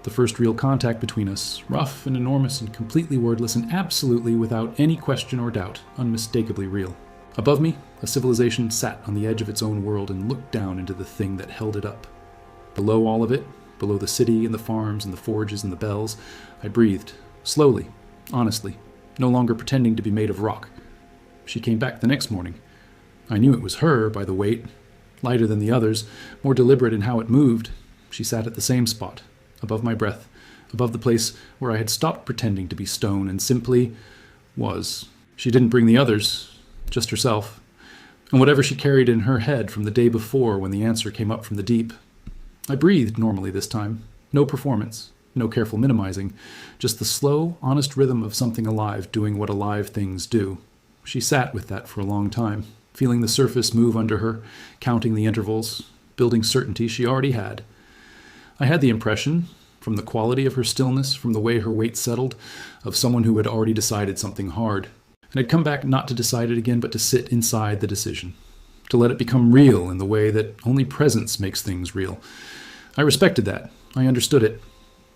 The first real contact between us, rough and enormous and completely wordless and absolutely without any question or doubt, unmistakably real. Above me, a civilization sat on the edge of its own world and looked down into the thing that held it up. Below all of it, below the city and the farms and the forges and the bells, I breathed, slowly, honestly, no longer pretending to be made of rock. She came back the next morning. I knew it was her by the weight, lighter than the others, more deliberate in how it moved. She sat at the same spot, above my breath, above the place where I had stopped pretending to be stone and simply was. She didn't bring the others, just herself, and whatever she carried in her head from the day before when the answer came up from the deep. I breathed normally this time, no performance, no careful minimizing, just the slow, honest rhythm of something alive doing what alive things do. She sat with that for a long time, feeling the surface move under her, counting the intervals, building certainty she already had. I had the impression, from the quality of her stillness, from the way her weight settled, of someone who had already decided something hard, and had come back not to decide it again, but to sit inside the decision, to let it become real in the way that only presence makes things real. I respected that. I understood it.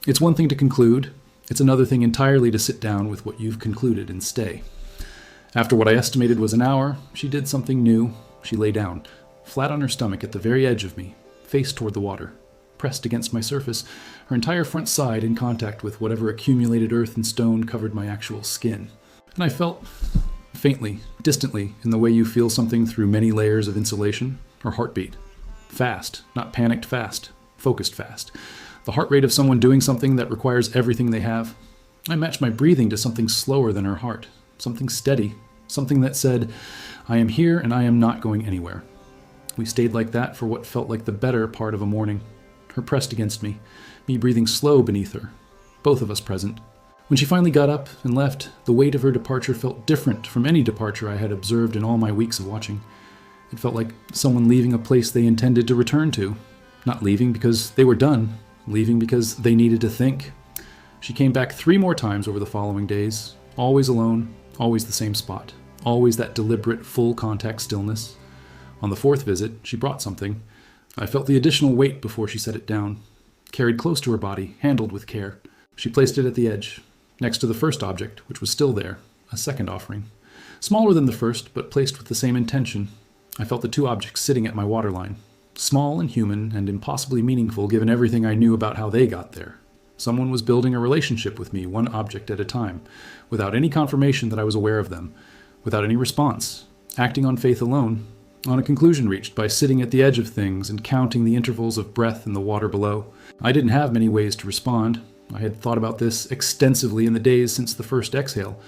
It's one thing to conclude. It's another thing entirely to sit down with what you've concluded and stay. After what I estimated was an hour, she did something new. She lay down, flat on her stomach at the very edge of me, face toward the water, pressed against my surface, her entire front side in contact with whatever accumulated earth and stone covered my actual skin. And I felt, faintly, distantly, in the way you feel something through many layers of insulation, her heartbeat. Fast, not panicked fast, focused fast. The heart rate of someone doing something that requires everything they have. I matched my breathing to something slower than her heart, something steady, something that said, I am here and I am not going anywhere. We stayed like that for what felt like the better part of a morning. Her pressed against me breathing slow beneath her, both of us present. When she finally got up and left, the weight of her departure felt different from any departure I had observed in all my weeks of watching. It felt like someone leaving a place they intended to return to. Not leaving because they were done, leaving because they needed to think. She came back 3 more times over the following days, always alone, always the same spot, always that deliberate, full contact stillness. On the 4th visit, she brought something. I felt the additional weight before she set it down, carried close to her body, handled with care. She placed it at the edge, next to the first object, which was still there, a second offering. Smaller than the first, but placed with the same intention. I felt the 2 objects sitting at my waterline, small and human and impossibly meaningful given everything I knew about how they got there. Someone was building a relationship with me, one object at a time, without any confirmation that I was aware of them, without any response, acting on faith alone, on a conclusion reached by sitting at the edge of things and counting the intervals of breath in the water below. I didn't have many ways to respond. I had thought about this extensively in the days since the first exhale,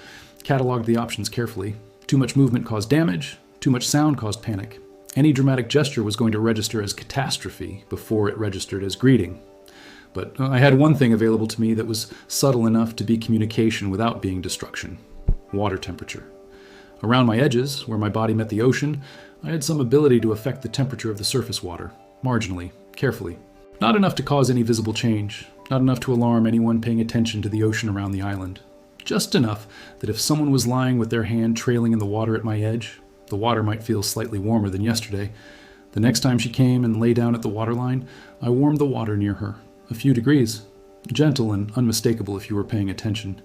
cataloged the options carefully. Too much movement caused damage, too much sound caused panic. Any dramatic gesture was going to register as catastrophe before it registered as greeting. But I had one thing available to me that was subtle enough to be communication without being destruction: water temperature. Around my edges, where my body met the ocean, I had some ability to affect the temperature of the surface water, marginally, carefully. Not enough to cause any visible change, not enough to alarm anyone paying attention to the ocean around the island. Just enough that if someone was lying with their hand trailing in the water at my edge, the water might feel slightly warmer than yesterday, The next time she came and lay down at the waterline, I warmed the water near her, a few degrees, gentle and unmistakable if you were paying attention.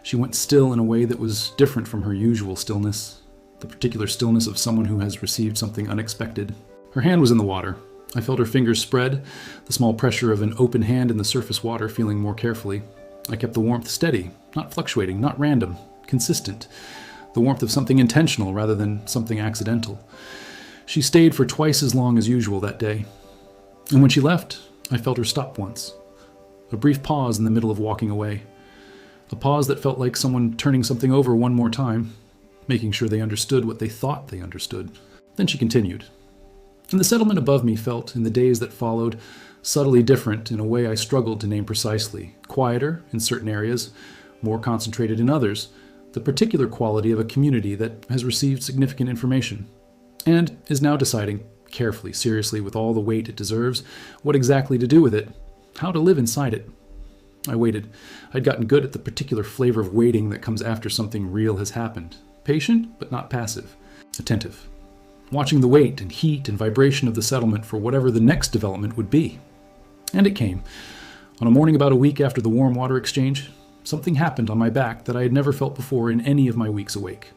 She went still in a way that was different from her usual stillness, the particular stillness of someone who has received something unexpected. Her hand was in the water. I felt her fingers spread, the small pressure of an open hand in the surface water, feeling more carefully. I kept the warmth steady, not fluctuating, not random, consistent. The warmth of something intentional rather than something accidental. She stayed for twice as long as usual that day. And when she left, I felt her stop once. A brief pause in the middle of walking away. A pause that felt like someone turning something over one more time, making sure they understood what they thought they understood. Then she continued. And the settlement above me felt, in the days that followed, subtly different in a way I struggled to name precisely. Quieter in certain areas, more concentrated in others, the particular quality of a community that has received significant information, and is now deciding, carefully, seriously, with all the weight it deserves, what exactly to do with it, how to live inside it. I waited. I'd gotten good at the particular flavor of waiting that comes after something real has happened. Patient, but not passive. Attentive. Watching the weight and heat and vibration of the settlement for whatever the next development would be. And it came. On a morning about a week after the warm water exchange, something happened on my back that I had never felt before in any of my weeks awake.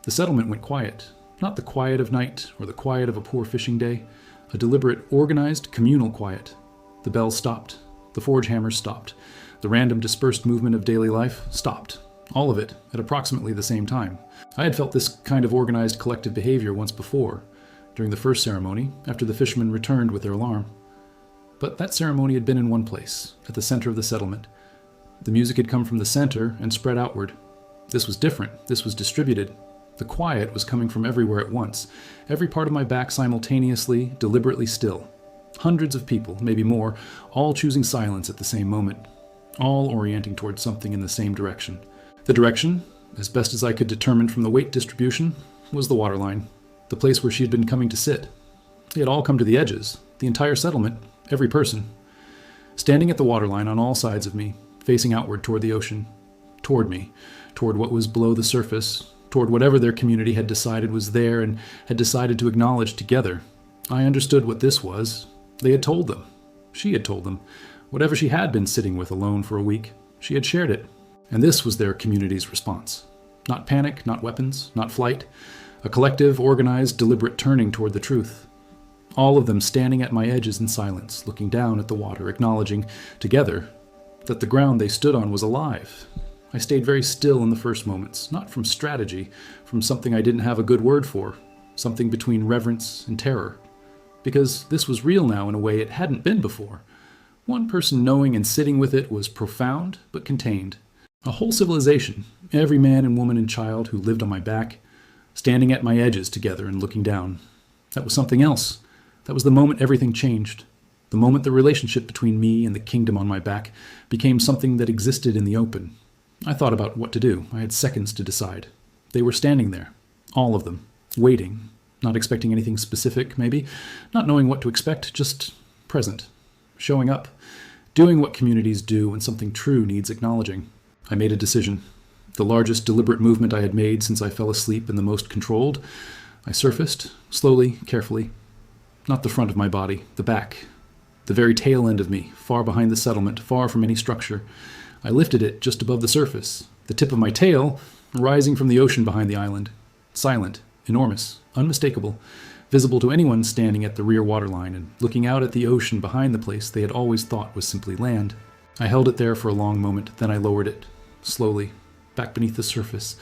The settlement went quiet. Not the quiet of night or the quiet of a poor fishing day. A deliberate, organized, communal quiet. The bells stopped. The forge hammers stopped. The random dispersed movement of daily life stopped. All of it at approximately the same time. I had felt this kind of organized collective behavior once before, during the first ceremony, after the fishermen returned with their alarm. But that ceremony had been in one place, at the center of the settlement. The music had come from the center and spread outward. This was different. This was distributed. The quiet was coming from everywhere at once, every part of my back simultaneously, deliberately still. Hundreds of people, maybe more, all choosing silence at the same moment, all orienting towards something in the same direction. The direction, as best as I could determine from the weight distribution, was the waterline, the place where she had been coming to sit. They had all come to the edges, the entire settlement, every person. Standing at the waterline on all sides of me, facing outward toward the ocean, toward me, toward what was below the surface, toward whatever their community had decided was there and had decided to acknowledge together. I understood what this was. They had told them. She had told them. Whatever she had been sitting with alone for a week, she had shared it. And this was their community's response. Not panic, not weapons, not flight. A collective, organized, deliberate turning toward the truth. All of them standing at my edges in silence, looking down at the water, acknowledging, together, that the ground they stood on was alive. I stayed very still in the first moments, not from strategy, from something I didn't have a good word for, something between reverence and terror. Because this was real now in a way it hadn't been before. One person knowing and sitting with it was profound, but contained. A whole civilization, every man and woman and child who lived on my back, standing at my edges together and looking down. That was something else. That was the moment everything changed. The moment the relationship between me and the kingdom on my back became something that existed in the open. I thought about what to do. I had seconds to decide. They were standing there, all of them, waiting, not expecting anything specific, maybe, not knowing what to expect, just present, showing up, doing what communities do when something true needs acknowledging. I made a decision. The largest deliberate movement I had made since I fell asleep and the most controlled. I surfaced, slowly, carefully. Not the front of my body, the back. The very tail end of me, far behind the settlement, far from any structure. I lifted it just above the surface, the tip of my tail rising from the ocean behind the island. Silent, enormous, unmistakable, visible to anyone standing at the rear waterline and looking out at the ocean behind the place they had always thought was simply land. I held it there for a long moment, then I lowered it. Slowly, back beneath the surface.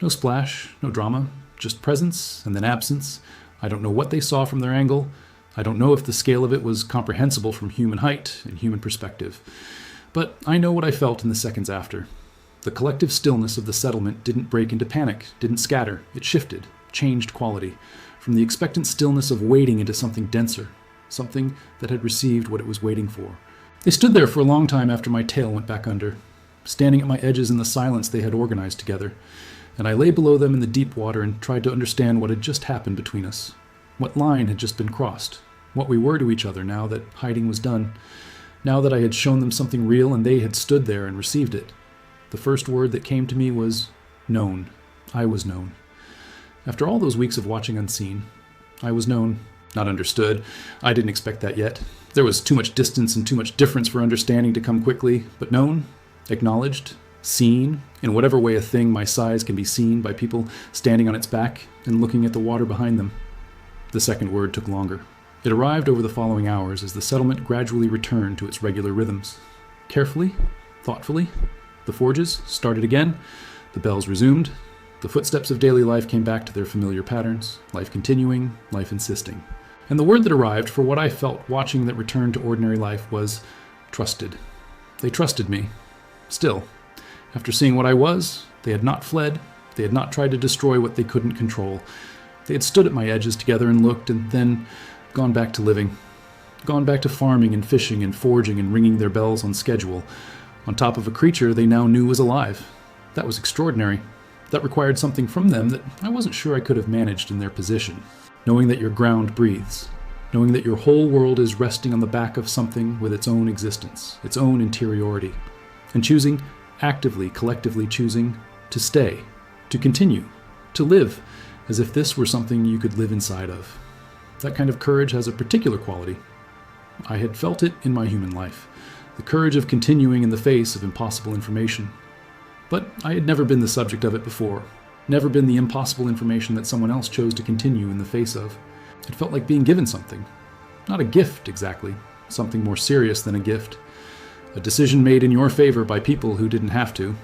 No splash, no drama, just presence and then absence. I don't know what they saw from their angle. I don't know if the scale of it was comprehensible from human height and human perspective. But I know what I felt in the seconds after. The collective stillness of the settlement didn't break into panic, didn't scatter. It shifted, changed quality, from the expectant stillness of waiting into something denser, something that had received what it was waiting for. They stood there for a long time after my tail went back under, standing at my edges in the silence they had organized together, and I lay below them in the deep water and tried to understand what had just happened between us, what line had just been crossed, what we were to each other now that hiding was done, now that I had shown them something real and they had stood there and received it. The first word that came to me was known. I was known. After all those weeks of watching unseen, I was known. Not understood. I didn't expect that yet. There was too much distance and too much difference for understanding to come quickly, but known, acknowledged, seen, in whatever way a thing my size can be seen by people standing on its back and looking at the water behind them. The second word took longer. It arrived over the following hours as the settlement gradually returned to its regular rhythms. Carefully, thoughtfully, the forges started again, the bells resumed, the footsteps of daily life came back to their familiar patterns, life continuing, life insisting. And the word that arrived for what I felt watching that return to ordinary life was trusted. They trusted me. Still, after seeing what I was, they had not fled, they had not tried to destroy what they couldn't control. They had stood at my edges together and looked, and then gone back to living. Gone back to farming and fishing and forging and ringing their bells on schedule, on top of a creature they now knew was alive. That was extraordinary. That required something from them that I wasn't sure I could have managed in their position. Knowing that your ground breathes. Knowing that your whole world is resting on the back of something with its own existence, its own interiority. And choosing, actively, collectively choosing, to stay, to continue, to live, as if this were something you could live inside of. That kind of courage has a particular quality. I had felt it in my human life. The courage of continuing in the face of impossible information. But I had never been the subject of it before. Never been the impossible information that someone else chose to continue in the face of. It felt like being given something. Not a gift, exactly. Something more serious than a gift. A decision made in your favor by people who didn't have to.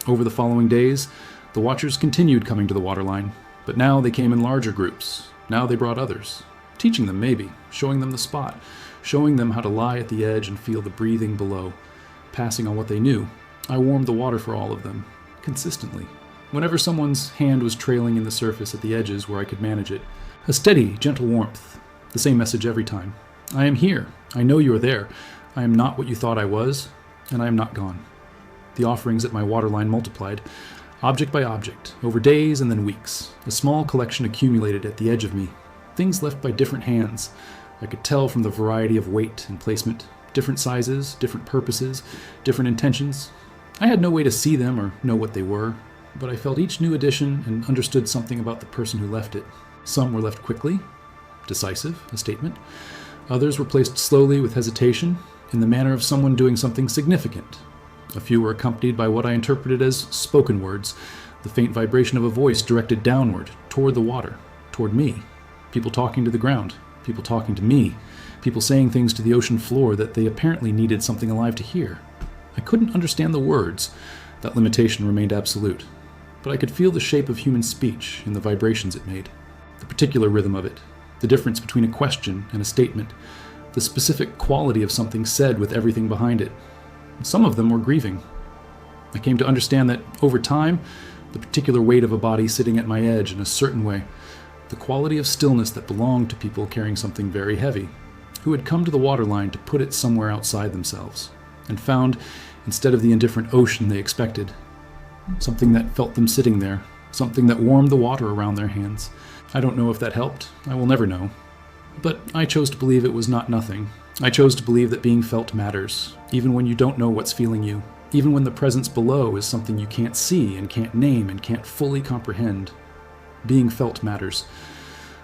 Over the following days, the Watchers continued coming to the waterline, but now they came in larger groups. Now they brought others. Teaching them, maybe. Showing them the spot. Showing them how to lie at the edge and feel the breathing below. Passing on what they knew. I warmed the water for all of them. Consistently. Whenever someone's hand was trailing in the surface at the edges where I could manage it. A steady, gentle warmth. The same message every time. I am here. I know you are there. I am not what you thought I was, and I am not gone. The offerings at my waterline multiplied, object by object, over days and then weeks. A small collection accumulated at the edge of me. Things left by different hands. I could tell from the variety of weight and placement. Different sizes, different purposes, different intentions. I had no way to see them or know what they were, but I felt each new addition and understood something about the person who left it. Some were left quickly, decisive, a statement. Others were placed slowly with hesitation, in the manner of someone doing something significant. A few were accompanied by what I interpreted as spoken words, the faint vibration of a voice directed downward, toward the water, toward me. People talking to the ground, people talking to me, people saying things to the ocean floor that they apparently needed something alive to hear. I couldn't understand the words. That limitation remained absolute. But I could feel the shape of human speech in the vibrations it made, the particular rhythm of it, the difference between a question and a statement, the specific quality of something said with everything behind it. Some of them were grieving. I came to understand that, over time, the particular weight of a body sitting at my edge in a certain way, the quality of stillness that belonged to people carrying something very heavy, who had come to the waterline to put it somewhere outside themselves, and found, instead of the indifferent ocean they expected, something that felt them sitting there, something that warmed the water around their hands. I don't know if that helped. I will never know. But I chose to believe it was not nothing. I chose to believe that being felt matters, even when you don't know what's feeling you, even when the presence below is something you can't see and can't name and can't fully comprehend. Being felt matters.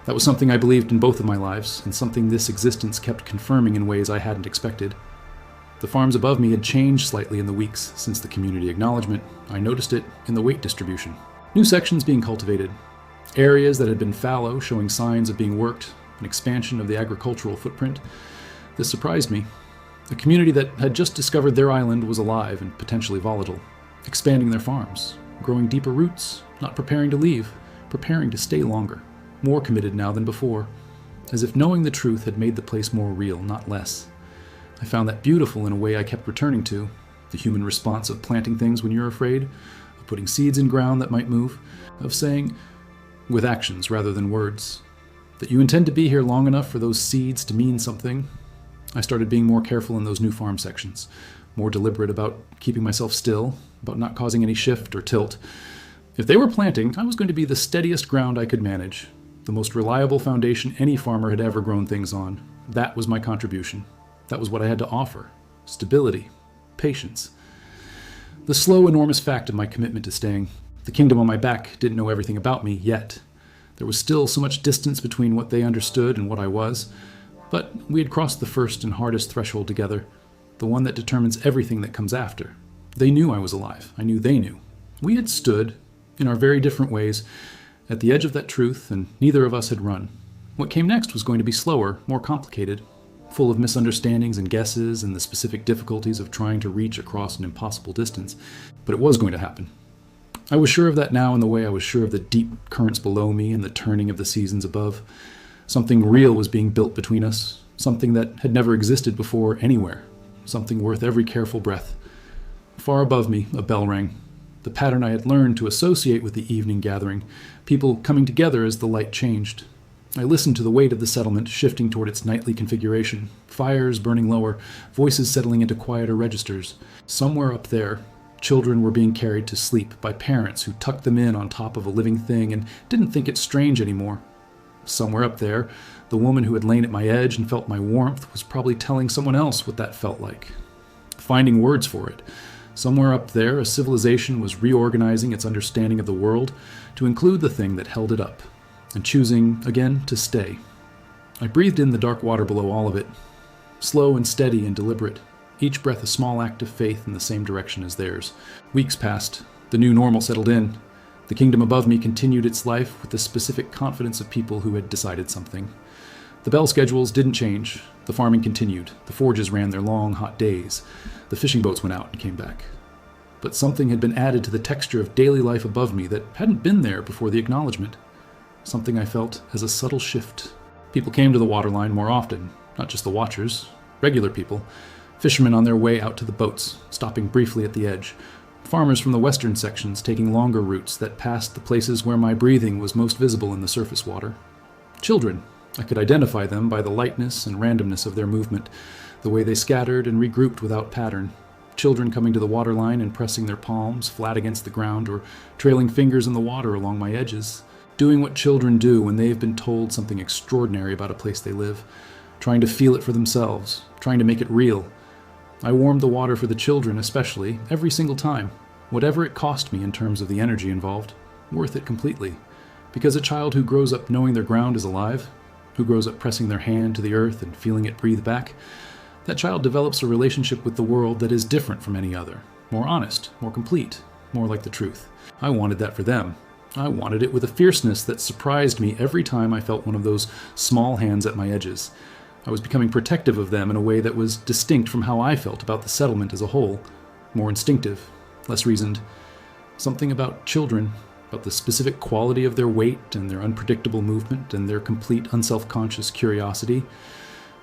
That was something I believed in both of my lives, and something this existence kept confirming in ways I hadn't expected. The farms above me had changed slightly in the weeks since the community acknowledgement. I noticed it in the weight distribution. New sections being cultivated. Areas that had been fallow showing signs of being worked, an expansion of the agricultural footprint. This surprised me. A community that had just discovered their island was alive and potentially volatile, expanding their farms, growing deeper roots, not preparing to leave, preparing to stay longer, more committed now than before, as if knowing the truth had made the place more real, not less. I found that beautiful in a way I kept returning to, the human response of planting things when you're afraid, of putting seeds in ground that might move, of saying, with actions rather than words, that you intend to be here long enough for those seeds to mean something. I started being more careful in those new farm sections, more deliberate about keeping myself still, about not causing any shift or tilt. If they were planting, I was going to be the steadiest ground I could manage, the most reliable foundation any farmer had ever grown things on. That was my contribution. That was what I had to offer. Stability. Patience. The slow, enormous fact of my commitment to staying. The kingdom on my back didn't know everything about me yet. There was still so much distance between what they understood and what I was, but we had crossed the first and hardest threshold together, the one that determines everything that comes after. They knew I was alive. I knew they knew. We had stood, in our very different ways, at the edge of that truth, and neither of us had run. What came next was going to be slower, more complicated, full of misunderstandings and guesses and the specific difficulties of trying to reach across an impossible distance. But it was going to happen. I was sure of that now in the way I was sure of the deep currents below me and the turning of the seasons above. Something real was being built between us, something that had never existed before anywhere, something worth every careful breath. Far above me, a bell rang. The pattern I had learned to associate with the evening gathering, people coming together as the light changed. I listened to the weight of the settlement shifting toward its nightly configuration, fires burning lower, voices settling into quieter registers. Somewhere up there, children were being carried to sleep by parents who tucked them in on top of a living thing and didn't think it strange anymore. Somewhere up there, the woman who had lain at my edge and felt my warmth was probably telling someone else what that felt like, finding words for it. Somewhere up there, a civilization was reorganizing its understanding of the world to include the thing that held it up, and choosing, again, to stay. I breathed in the dark water below all of it, slow and steady and deliberate, each breath a small act of faith in the same direction as theirs. Weeks passed. The new normal settled in. The kingdom above me continued its life with the specific confidence of people who had decided something. The bell schedules didn't change. The farming continued. The forges ran their long, hot days. The fishing boats went out and came back. But something had been added to the texture of daily life above me that hadn't been there before the acknowledgement. Something I felt as a subtle shift. People came to the waterline more often, not just the watchers, regular people, fishermen on their way out to the boats, stopping briefly at the edge, farmers from the western sections taking longer routes that passed the places where my breathing was most visible in the surface water. Children. I could identify them by the lightness and randomness of their movement, the way they scattered and regrouped without pattern. Children coming to the waterline and pressing their palms flat against the ground or trailing fingers in the water along my edges, doing what children do when they've been told something extraordinary about a place they live, trying to feel it for themselves, trying to make it real. I warmed the water for the children especially, every single time, whatever it cost me in terms of the energy involved, worth it completely. Because a child who grows up knowing their ground is alive, who grows up pressing their hand to the earth and feeling it breathe back, that child develops a relationship with the world that is different from any other, more honest, more complete, more like the truth. I wanted that for them. I wanted it with a fierceness that surprised me every time I felt one of those small hands at my edges. I was becoming protective of them in a way that was distinct from how I felt about the settlement as a whole, more instinctive, less reasoned. Something about children, about the specific quality of their weight and their unpredictable movement and their complete unself-conscious curiosity.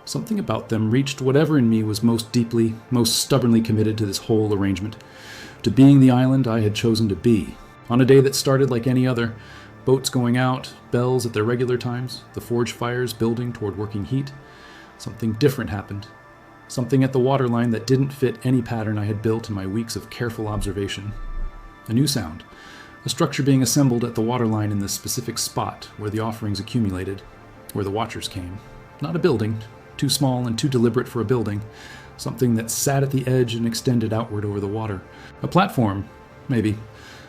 Something about them reached whatever in me was most deeply, most stubbornly committed to this whole arrangement, to being the island I had chosen to be. On a day that started like any other, boats going out, bells at their regular times, the forge fires building toward working heat, something different happened. Something at the waterline that didn't fit any pattern I had built in my weeks of careful observation. A new sound. A structure being assembled at the waterline in the specific spot where the offerings accumulated, where the watchers came. Not a building, too small and too deliberate for a building. Something that sat at the edge and extended outward over the water. A platform, maybe.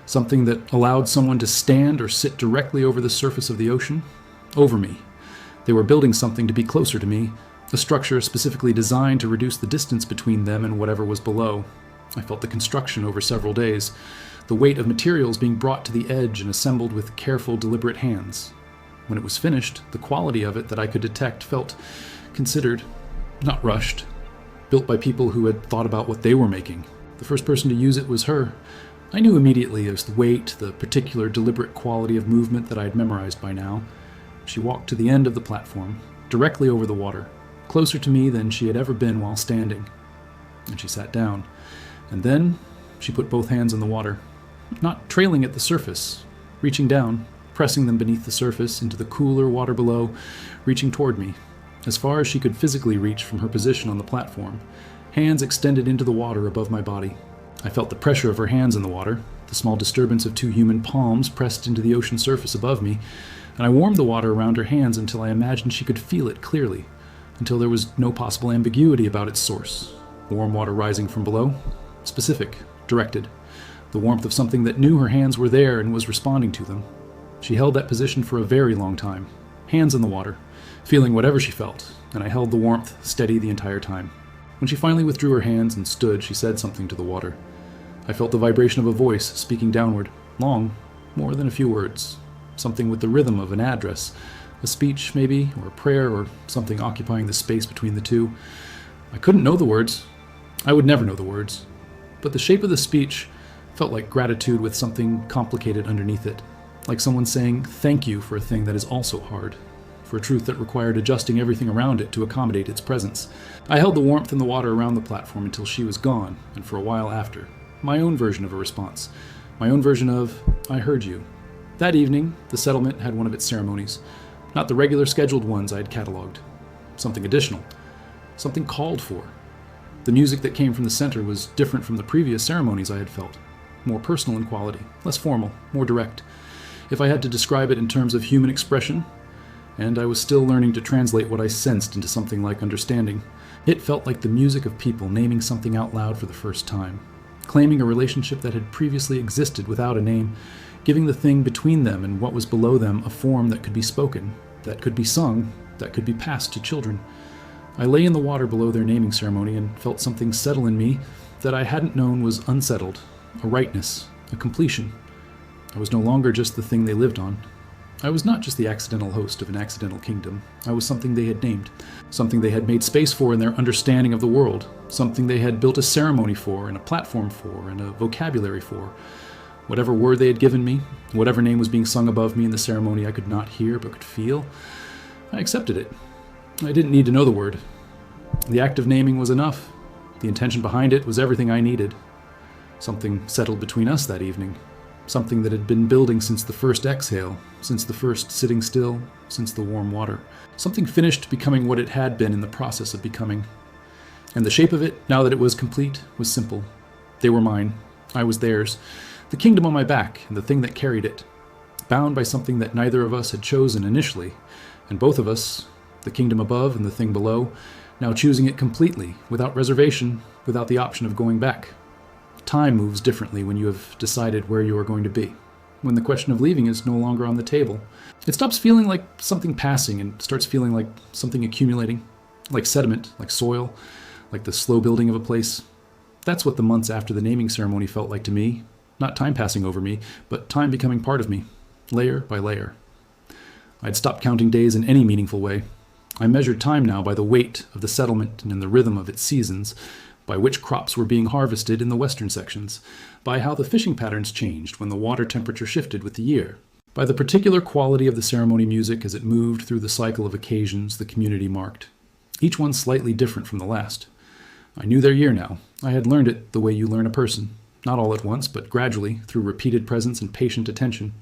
Something that allowed someone to stand or sit directly over the surface of the ocean. Over me. They were building something to be closer to me. A structure specifically designed to reduce the distance between them and whatever was below. I felt the construction over several days. The weight of materials being brought to the edge and assembled with careful, deliberate hands. When it was finished, the quality of it that I could detect felt considered, not rushed, built by people who had thought about what they were making. The first person to use it was her. I knew immediately as the weight, the particular deliberate quality of movement that I had memorized by now. She walked to the end of the platform, directly over the water, closer to me than she had ever been while standing. And she sat down. And then she put both hands in the water. Not trailing at the surface, reaching down, pressing them beneath the surface into the cooler water below, reaching toward me, as far as she could physically reach from her position on the platform, hands extended into the water above my body. I felt the pressure of her hands in the water, the small disturbance of two human palms pressed into the ocean surface above me, and I warmed the water around her hands until I imagined she could feel it clearly, until there was no possible ambiguity about its source. Warm water rising from below, specific, directed. The warmth of something that knew her hands were there and was responding to them. She held that position for a very long time, hands in the water, feeling whatever she felt, and I held the warmth steady the entire time. When she finally withdrew her hands and stood, she said something to the water. I felt the vibration of a voice speaking downward, long, more than a few words, something with the rhythm of an address, a speech maybe, or a prayer, or something occupying the space between the two. I couldn't know the words. I would never know the words. But the shape of the speech felt like gratitude with something complicated underneath it, like someone saying thank you for a thing that is also hard, for a truth that required adjusting everything around it to accommodate its presence. I held the warmth and the water around the platform until she was gone, and for a while after. My own version of a response. My own version of, I heard you. That evening, the settlement had one of its ceremonies. Not the regular scheduled ones I had catalogued. Something additional. Something called for. The music that came from the center was different from the previous ceremonies I had felt. More personal in quality, less formal, more direct. If I had to describe it in terms of human expression, and I was still learning to translate what I sensed into something like understanding, it felt like the music of people naming something out loud for the first time, claiming a relationship that had previously existed without a name, giving the thing between them and what was below them a form that could be spoken, that could be sung, that could be passed to children. I lay in the water below their naming ceremony and felt something settle in me that I hadn't known was unsettled, a rightness, a completion. I was no longer just the thing they lived on. I was not just the accidental host of an accidental kingdom. I was something they had named, something they had made space for in their understanding of the world, something they had built a ceremony for and a platform for and a vocabulary for. Whatever word they had given me, whatever name was being sung above me in the ceremony I could not hear but could feel, I accepted it. I didn't need to know the word. The act of naming was enough. The intention behind it was everything I needed. Something settled between us that evening. Something that had been building since the first exhale, since the first sitting still, since the warm water. Something finished becoming what it had been in the process of becoming. And the shape of it, now that it was complete, was simple. They were mine. I was theirs. The kingdom on my back, and the thing that carried it. Bound by something that neither of us had chosen initially, and both of us, the kingdom above and the thing below, now choosing it completely, without reservation, without the option of going back. Time moves differently when you have decided where you are going to be, when the question of leaving is no longer on the table. It stops feeling like something passing and starts feeling like something accumulating, like sediment, like soil, like the slow building of a place. That's what the months after the naming ceremony felt like to me. Not time passing over me, but time becoming part of me, layer by layer. I'd stopped counting days in any meaningful way. I measured time now by the weight of the settlement and in the rhythm of its seasons, by which crops were being harvested in the western sections, by how the fishing patterns changed when the water temperature shifted with the year, by the particular quality of the ceremony music as it moved through the cycle of occasions the community marked, each one slightly different from the last. I knew their year now. I had learned it the way you learn a person. Not all at once, but gradually, through repeated presence and patient attention.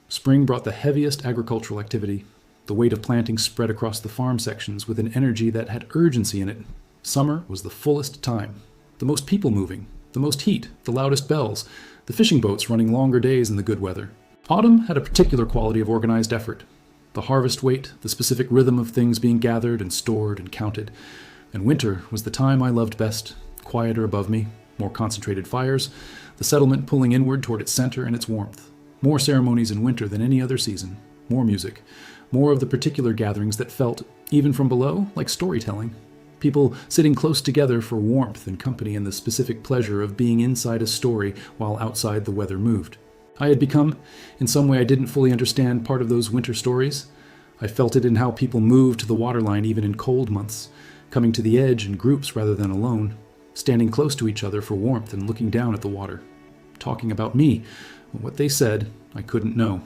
Spring brought the heaviest agricultural activity. The weight of planting spread across the farm sections with an energy that had urgency in it. Summer was the fullest time. The most people moving, the most heat, the loudest bells, the fishing boats running longer days in the good weather. Autumn had a particular quality of organized effort. The harvest weight, the specific rhythm of things being gathered and stored and counted. And winter was the time I loved best, quieter above me, more concentrated fires, the settlement pulling inward toward its center and its warmth. More ceremonies in winter than any other season. More music. More of the particular gatherings that felt, even from below, like storytelling. People sitting close together for warmth and company and the specific pleasure of being inside a story while outside the weather moved. I had become, in some way I didn't fully understand, part of those winter stories. I felt it in how people moved to the waterline even in cold months, coming to the edge in groups rather than alone, standing close to each other for warmth and looking down at the water, talking about me. What they said, I couldn't know.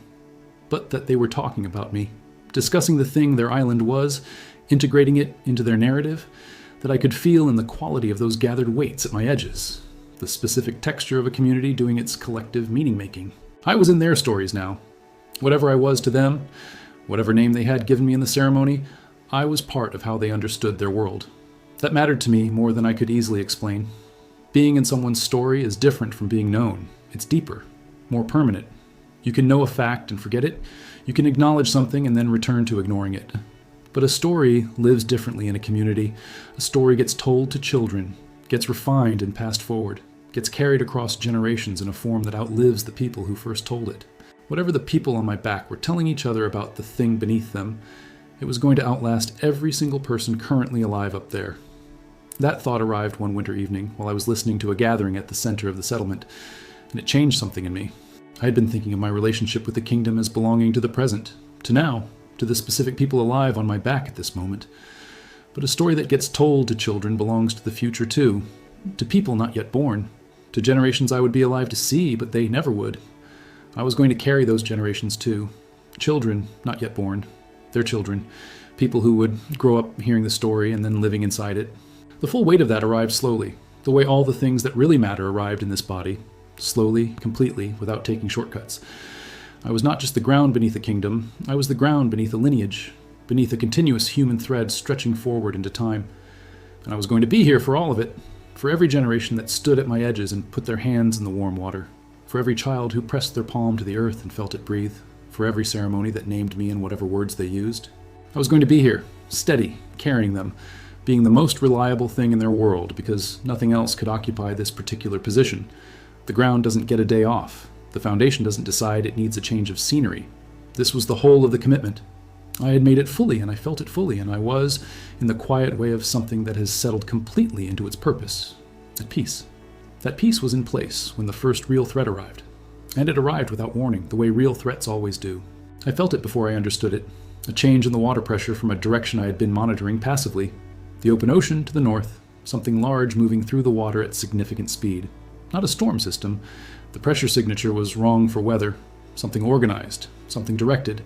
But that they were talking about me, discussing the thing their island was, integrating it into their narrative, that I could feel in the quality of those gathered weights at my edges, the specific texture of a community doing its collective meaning-making. I was in their stories now. Whatever I was to them, whatever name they had given me in the ceremony, I was part of how they understood their world. That mattered to me more than I could easily explain. Being in someone's story is different from being known. It's deeper, more permanent. You can know a fact and forget it. You can acknowledge something and then return to ignoring it. But a story lives differently in a community. A story gets told to children, gets refined and passed forward, gets carried across generations in a form that outlives the people who first told it. Whatever the people on my back were telling each other about the thing beneath them, it was going to outlast every single person currently alive up there. That thought arrived one winter evening while I was listening to a gathering at the center of the settlement, and it changed something in me. I had been thinking of my relationship with the kingdom as belonging to the present, to now, to the specific people alive on my back at this moment. But a story that gets told to children belongs to the future too, to people not yet born, to generations I would be alive to see, but they never would. I was going to carry those generations too. Children not yet born, their children, people who would grow up hearing the story and then living inside it. The full weight of that arrived slowly, the way all the things that really matter arrived in this body, slowly, completely, without taking shortcuts. I was not just the ground beneath a kingdom, I was the ground beneath a lineage, beneath a continuous human thread stretching forward into time. And I was going to be here for all of it, for every generation that stood at my edges and put their hands in the warm water, for every child who pressed their palm to the earth and felt it breathe, for every ceremony that named me in whatever words they used. I was going to be here, steady, carrying them, being the most reliable thing in their world, because nothing else could occupy this particular position. The ground doesn't get a day off. The foundation doesn't decide it needs a change of scenery. This was the whole of the commitment. I had made it fully, and I felt it fully, and I was, in the quiet way of something that has settled completely into its purpose, at peace. That peace was in place when the first real threat arrived. And it arrived without warning, the way real threats always do. I felt it before I understood it, a change in the water pressure from a direction I had been monitoring passively. The open ocean to the north, something large moving through the water at significant speed. Not a storm system. The pressure signature was wrong for weather. Something organized, something directed,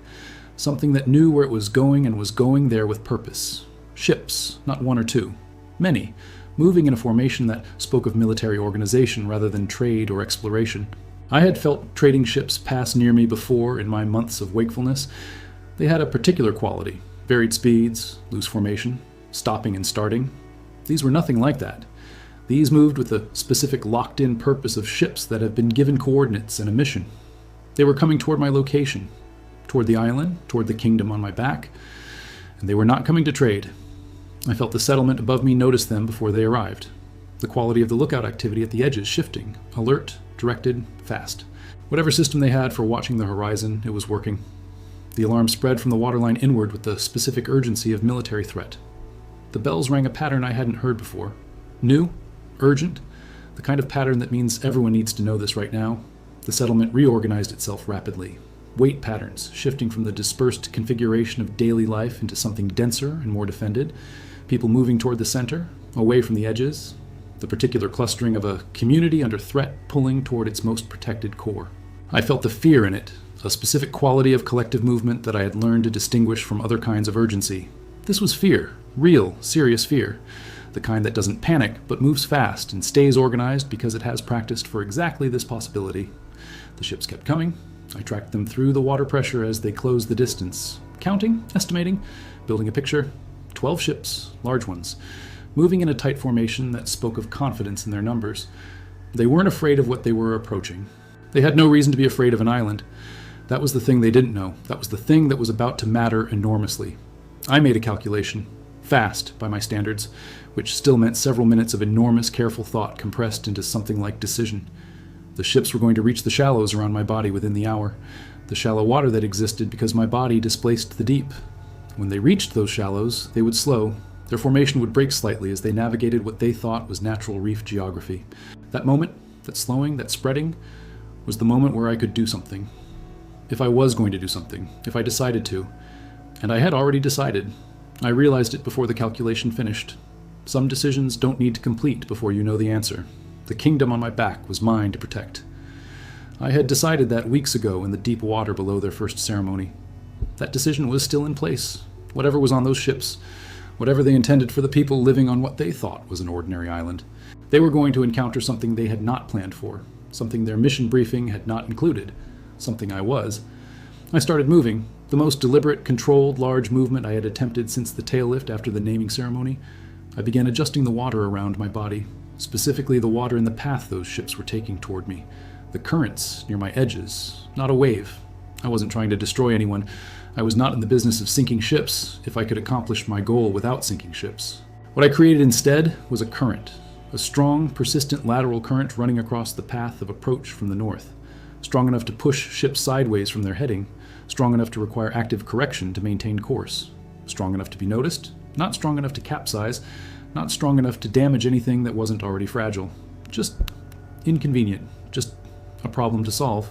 something that knew where it was going and was going there with purpose. Ships, not one or two. Many, moving in a formation that spoke of military organization rather than trade or exploration. I had felt trading ships pass near me before in my months of wakefulness. They had a particular quality, varied speeds, loose formation, stopping and starting. These were nothing like that. These moved with the specific locked-in purpose of ships that have been given coordinates and a mission. They were coming toward my location, toward the island, toward the kingdom on my back, and they were not coming to trade. I felt the settlement above me notice them before they arrived. The quality of the lookout activity at the edges shifting, alert, directed, fast. Whatever system they had for watching the horizon, it was working. The alarm spread from the waterline inward with the specific urgency of military threat. The bells rang a pattern I hadn't heard before. New, urgent, the kind of pattern that means everyone needs to know this right now. The settlement reorganized itself rapidly. Weight patterns, shifting from the dispersed configuration of daily life into something denser and more defended. People moving toward the center, away from the edges. The particular clustering of a community under threat pulling toward its most protected core. I felt the fear in it, a specific quality of collective movement that I had learned to distinguish from other kinds of urgency. This was fear, real, serious fear. The kind that doesn't panic, but moves fast and stays organized because it has practiced for exactly this possibility. The ships kept coming. I tracked them through the water pressure as they closed the distance. Counting, estimating, building a picture. 12 ships, large ones, moving in a tight formation that spoke of confidence in their numbers. They weren't afraid of what they were approaching. They had no reason to be afraid of an island. That was the thing they didn't know. That was the thing that was about to matter enormously. I made a calculation. Fast, by my standards, which still meant several minutes of enormous, careful thought compressed into something like decision. The ships were going to reach the shallows around my body within the hour, the shallow water that existed because my body displaced the deep. When they reached those shallows, they would slow. Their formation would break slightly as they navigated what they thought was natural reef geography. That moment, that slowing, that spreading, was the moment where I could do something. If I was going to do something, if I decided to. And I had already decided. I realized it before the calculation finished. Some decisions don't need to complete before you know the answer. The kingdom on my back was mine to protect. I had decided that weeks ago in the deep water below their first ceremony. That decision was still in place. Whatever was on those ships, whatever they intended for the people living on what they thought was an ordinary island. They were going to encounter something they had not planned for, something their mission briefing had not included, something I was. I started moving, the most deliberate, controlled, large movement I had attempted since the tail lift after the naming ceremony. I began adjusting the water around my body, specifically the water in the path those ships were taking toward me, the currents near my edges, not a wave. I wasn't trying to destroy anyone. I was not in the business of sinking ships if I could accomplish my goal without sinking ships. What I created instead was a current, a strong, persistent lateral current running across the path of approach from the north. strong enough to push ships sideways from their heading, strong enough to require active correction to maintain course, strong enough to be noticed, not strong enough to capsize, not strong enough to damage anything that wasn't already fragile. Just inconvenient, just a problem to solve.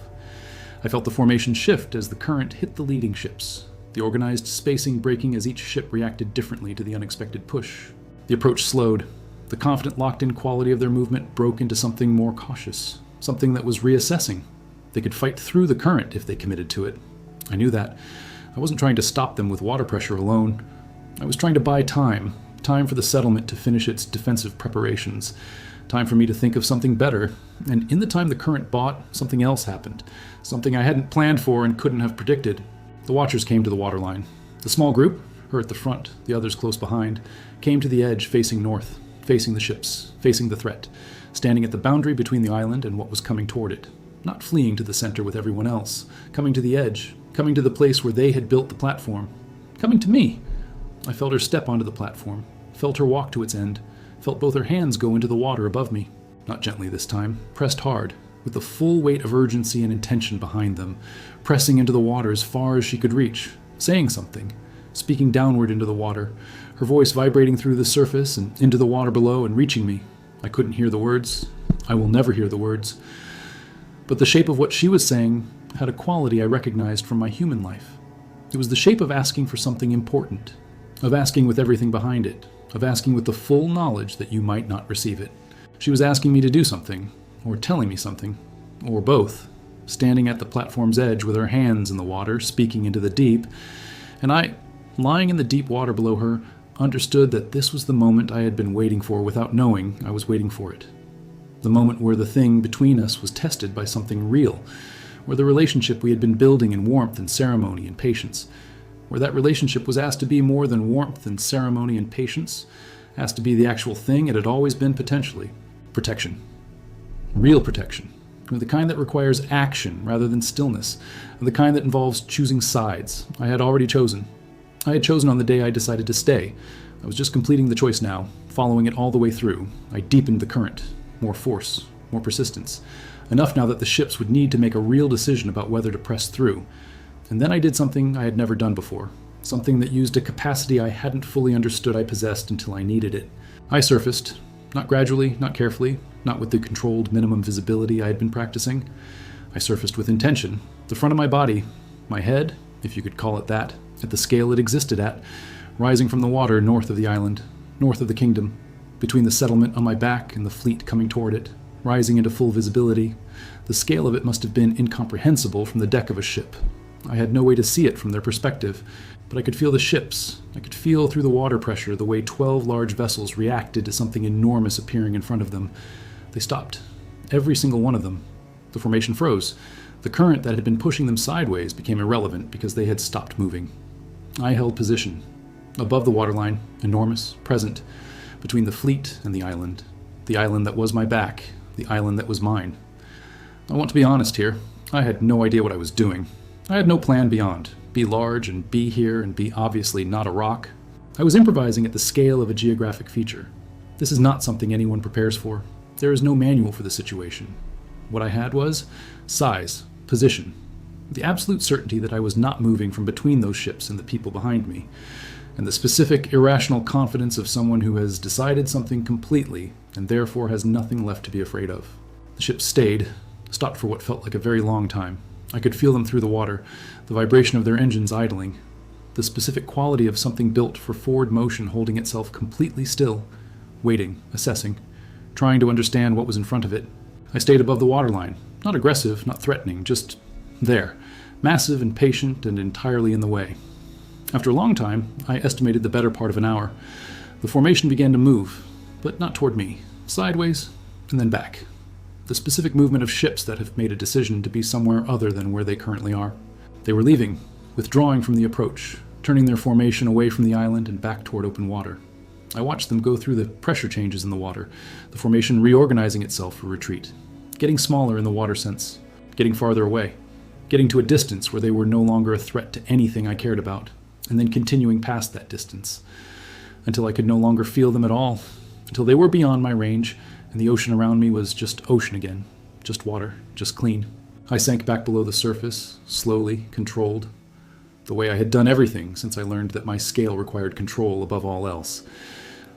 I felt the formation shift as the current hit the leading ships, the organized spacing breaking as each ship reacted differently to the unexpected push. The approach slowed. The confident, locked-in quality of their movement broke into something more cautious, something that was reassessing. They could fight through the current if they committed to it. I knew that. I wasn't trying to stop them with water pressure alone. I was trying to buy time for the settlement to finish its defensive preparations, time for me to think of something better. And in the time the current bought, something else happened, something I hadn't planned for and couldn't have predicted. The watchers came to the waterline. The small group, her at the front, the others close behind, came to the edge facing north, facing the ships, facing the threat, standing at the boundary between the island and what was coming toward it, not fleeing to the center with everyone else, coming to the edge, coming to the place where they had built the platform, coming to me. I felt her step onto the platform, felt her walk to its end, felt both her hands go into the water above me, not gently this time, pressed hard, with the full weight of urgency and intention behind them, pressing into the water as far as she could reach, saying something, speaking downward into the water, her voice vibrating through the surface and into the water below and reaching me. I couldn't hear the words. I will never hear the words. But the shape of what she was saying had a quality I recognized from my human life. It was the shape of asking for something important, of asking with everything behind it, of asking with the full knowledge that you might not receive it. She was asking me to do something, or telling me something, or both, standing at the platform's edge with her hands in the water, speaking into the deep, and I, lying in the deep water below her, understood that this was the moment I had been waiting for without knowing I was waiting for it. The moment where the thing between us was tested by something real, where the relationship we had been building in warmth and ceremony and patience, where that relationship was asked to be more than warmth and ceremony and patience, asked to be the actual thing it had always been potentially. Protection. Real protection. The kind that requires action rather than stillness. The kind that involves choosing sides. I had already chosen. I had chosen on the day I decided to stay. I was just completing the choice now, following it all the way through. I deepened the current. More force. More persistence. Enough now that the ships would need to make a real decision about whether to press through. And then I did something I had never done before. Something that used a capacity I hadn't fully understood I possessed until I needed it. I surfaced. Not gradually, not carefully, not with the controlled minimum visibility I had been practicing. I surfaced with intention. The front of my body, my head, if you could call it that, at the scale it existed at, rising from the water north of the island, north of the kingdom, between the settlement on my back and the fleet coming toward it, rising into full visibility. The scale of it must have been incomprehensible from the deck of a ship. I had no way to see it from their perspective, but I could feel the ships. I could feel through the water pressure the way 12 large vessels reacted to something enormous appearing in front of them. They stopped. Every single one of them. The formation froze. The current that had been pushing them sideways became irrelevant because they had stopped moving. I held position. Above the waterline, enormous, present, between the fleet and the island that was my back, the island that was mine. I want to be honest here. I had no idea what I was doing. I had no plan beyond. Be large and be here and be obviously not a rock. I was improvising at the scale of a geographic feature. This is not something anyone prepares for. There is no manual for the situation. What I had was size, position, the absolute certainty that I was not moving from between those ships and the people behind me, and the specific irrational confidence of someone who has decided something completely and therefore has nothing left to be afraid of. The ship stayed, stopped for what felt like a very long time. I could feel them through the water, the vibration of their engines idling, the specific quality of something built for forward motion holding itself completely still, waiting, assessing, trying to understand what was in front of it. I stayed above the waterline, not aggressive, not threatening, just there, massive and patient and entirely in the way. After a long time, I estimated the better part of an hour, the formation began to move, but not toward me, sideways and then back. The specific movement of ships that have made a decision to be somewhere other than where they currently are. They were leaving, withdrawing from the approach, turning their formation away from the island and back toward open water. I watched them go through the pressure changes in the water, the formation reorganizing itself for retreat, getting smaller in the water sense, getting farther away, getting to a distance where they were no longer a threat to anything I cared about, and then continuing past that distance, until I could no longer feel them at all, until they were beyond my range, and the ocean around me was just ocean again, just water, just clean. I sank back below the surface, slowly, controlled, the way I had done everything since I learned that my scale required control above all else.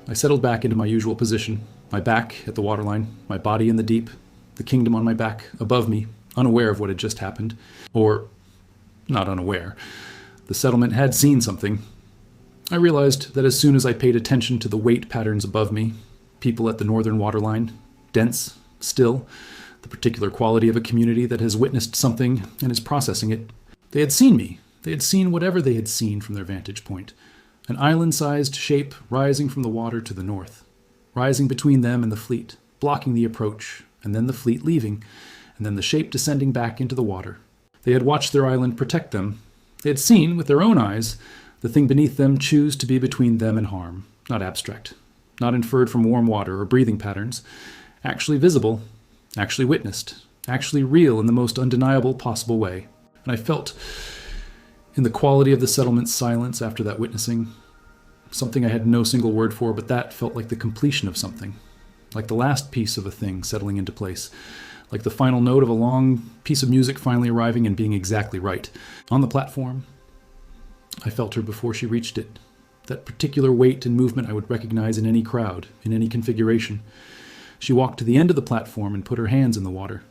I settled back into my usual position, my back at the waterline, my body in the deep, the kingdom on my back above me, unaware of what had just happened. Or, not unaware. The settlement had seen something. I realized that as soon as I paid attention to the weight patterns above me, people at the northern waterline, dense, still, the particular quality of a community that has witnessed something and is processing it, they had seen me. They had seen whatever they had seen from their vantage point. An island-sized shape rising from the water to the north, rising between them and the fleet, blocking the approach, and then the fleet leaving, and then the shape descending back into the water. They had watched their island protect them. They had seen, with their own eyes, the thing beneath them choose to be between them and harm, not abstract, not inferred from warm water or breathing patterns, actually visible, actually witnessed, actually real in the most undeniable possible way. And I felt, in the quality of the settlement's silence after that witnessing, something I had no single word for, but that felt like the completion of something, like the last piece of a thing settling into place, like the final note of a long piece of music finally arriving and being exactly right. On the platform, I felt her before she reached it, that particular weight and movement I would recognize in any crowd, in any configuration. She walked to the end of the platform and put her hands in the water,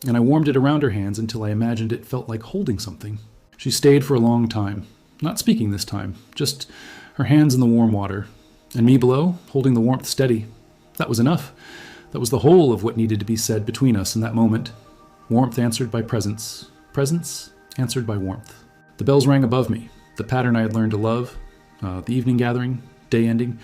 and I warmed it around her hands until I imagined it felt like holding something. She stayed for a long time, not speaking this time, just her hands in the warm water, and me below, holding the warmth steady. That was enough. That was the whole of what needed to be said between us in that moment. Warmth answered by presence. Presence answered by warmth. The bells rang above me, the pattern I had learned to love, the evening gathering, day ending,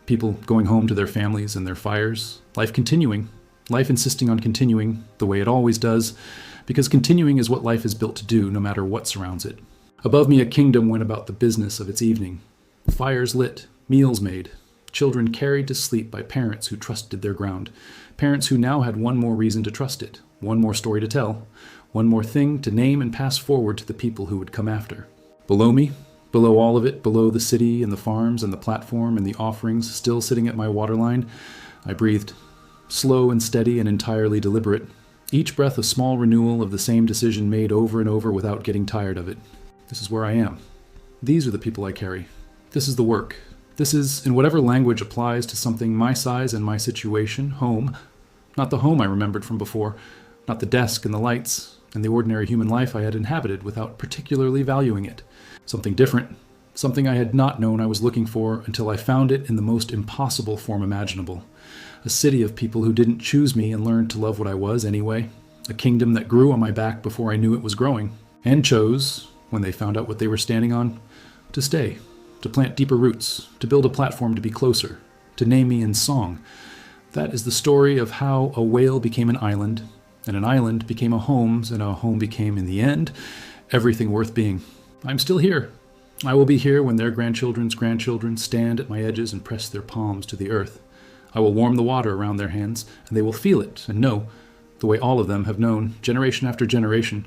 people going home to their families and their fires, life continuing, life insisting on continuing the way it always does, because continuing is what life is built to do, no matter what surrounds it. Above me, a kingdom went about the business of its evening. Fires lit, meals made, children carried to sleep by parents who trusted their ground, parents who now had one more reason to trust it, one more story to tell, one more thing to name and pass forward to the people who would come after. Below me, below all of it, below the city and the farms and the platform and the offerings still sitting at my waterline, I breathed, slow and steady and entirely deliberate, each breath a small renewal of the same decision made over and over without getting tired of it. This is where I am. These are the people I carry. This is the work. This is, in whatever language applies to something my size and my situation, home. Not the home I remembered from before, not the desk and the lights and the ordinary human life I had inhabited without particularly valuing it. Something different, something I had not known I was looking for until I found it in the most impossible form imaginable. A city of people who didn't choose me and learned to love what I was anyway. A kingdom that grew on my back before I knew it was growing. And chose, when they found out what they were standing on, to stay, to plant deeper roots, to build a platform to be closer, to name me in song. That is the story of how a whale became an island, and an island became a home, and a home became, in the end, everything worth being. I'm still here. I will be here when their grandchildren's grandchildren stand at my edges and press their palms to the earth. I will warm the water around their hands, and they will feel it and know, the way all of them have known, generation after generation,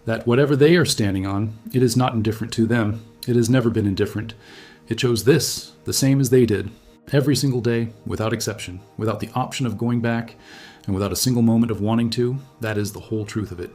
that whatever they are standing on, it is not indifferent to them. It has never been indifferent. It chose this, the same as they did, every single day, without exception, without the option of going back, and without a single moment of wanting to. That is the whole truth of it.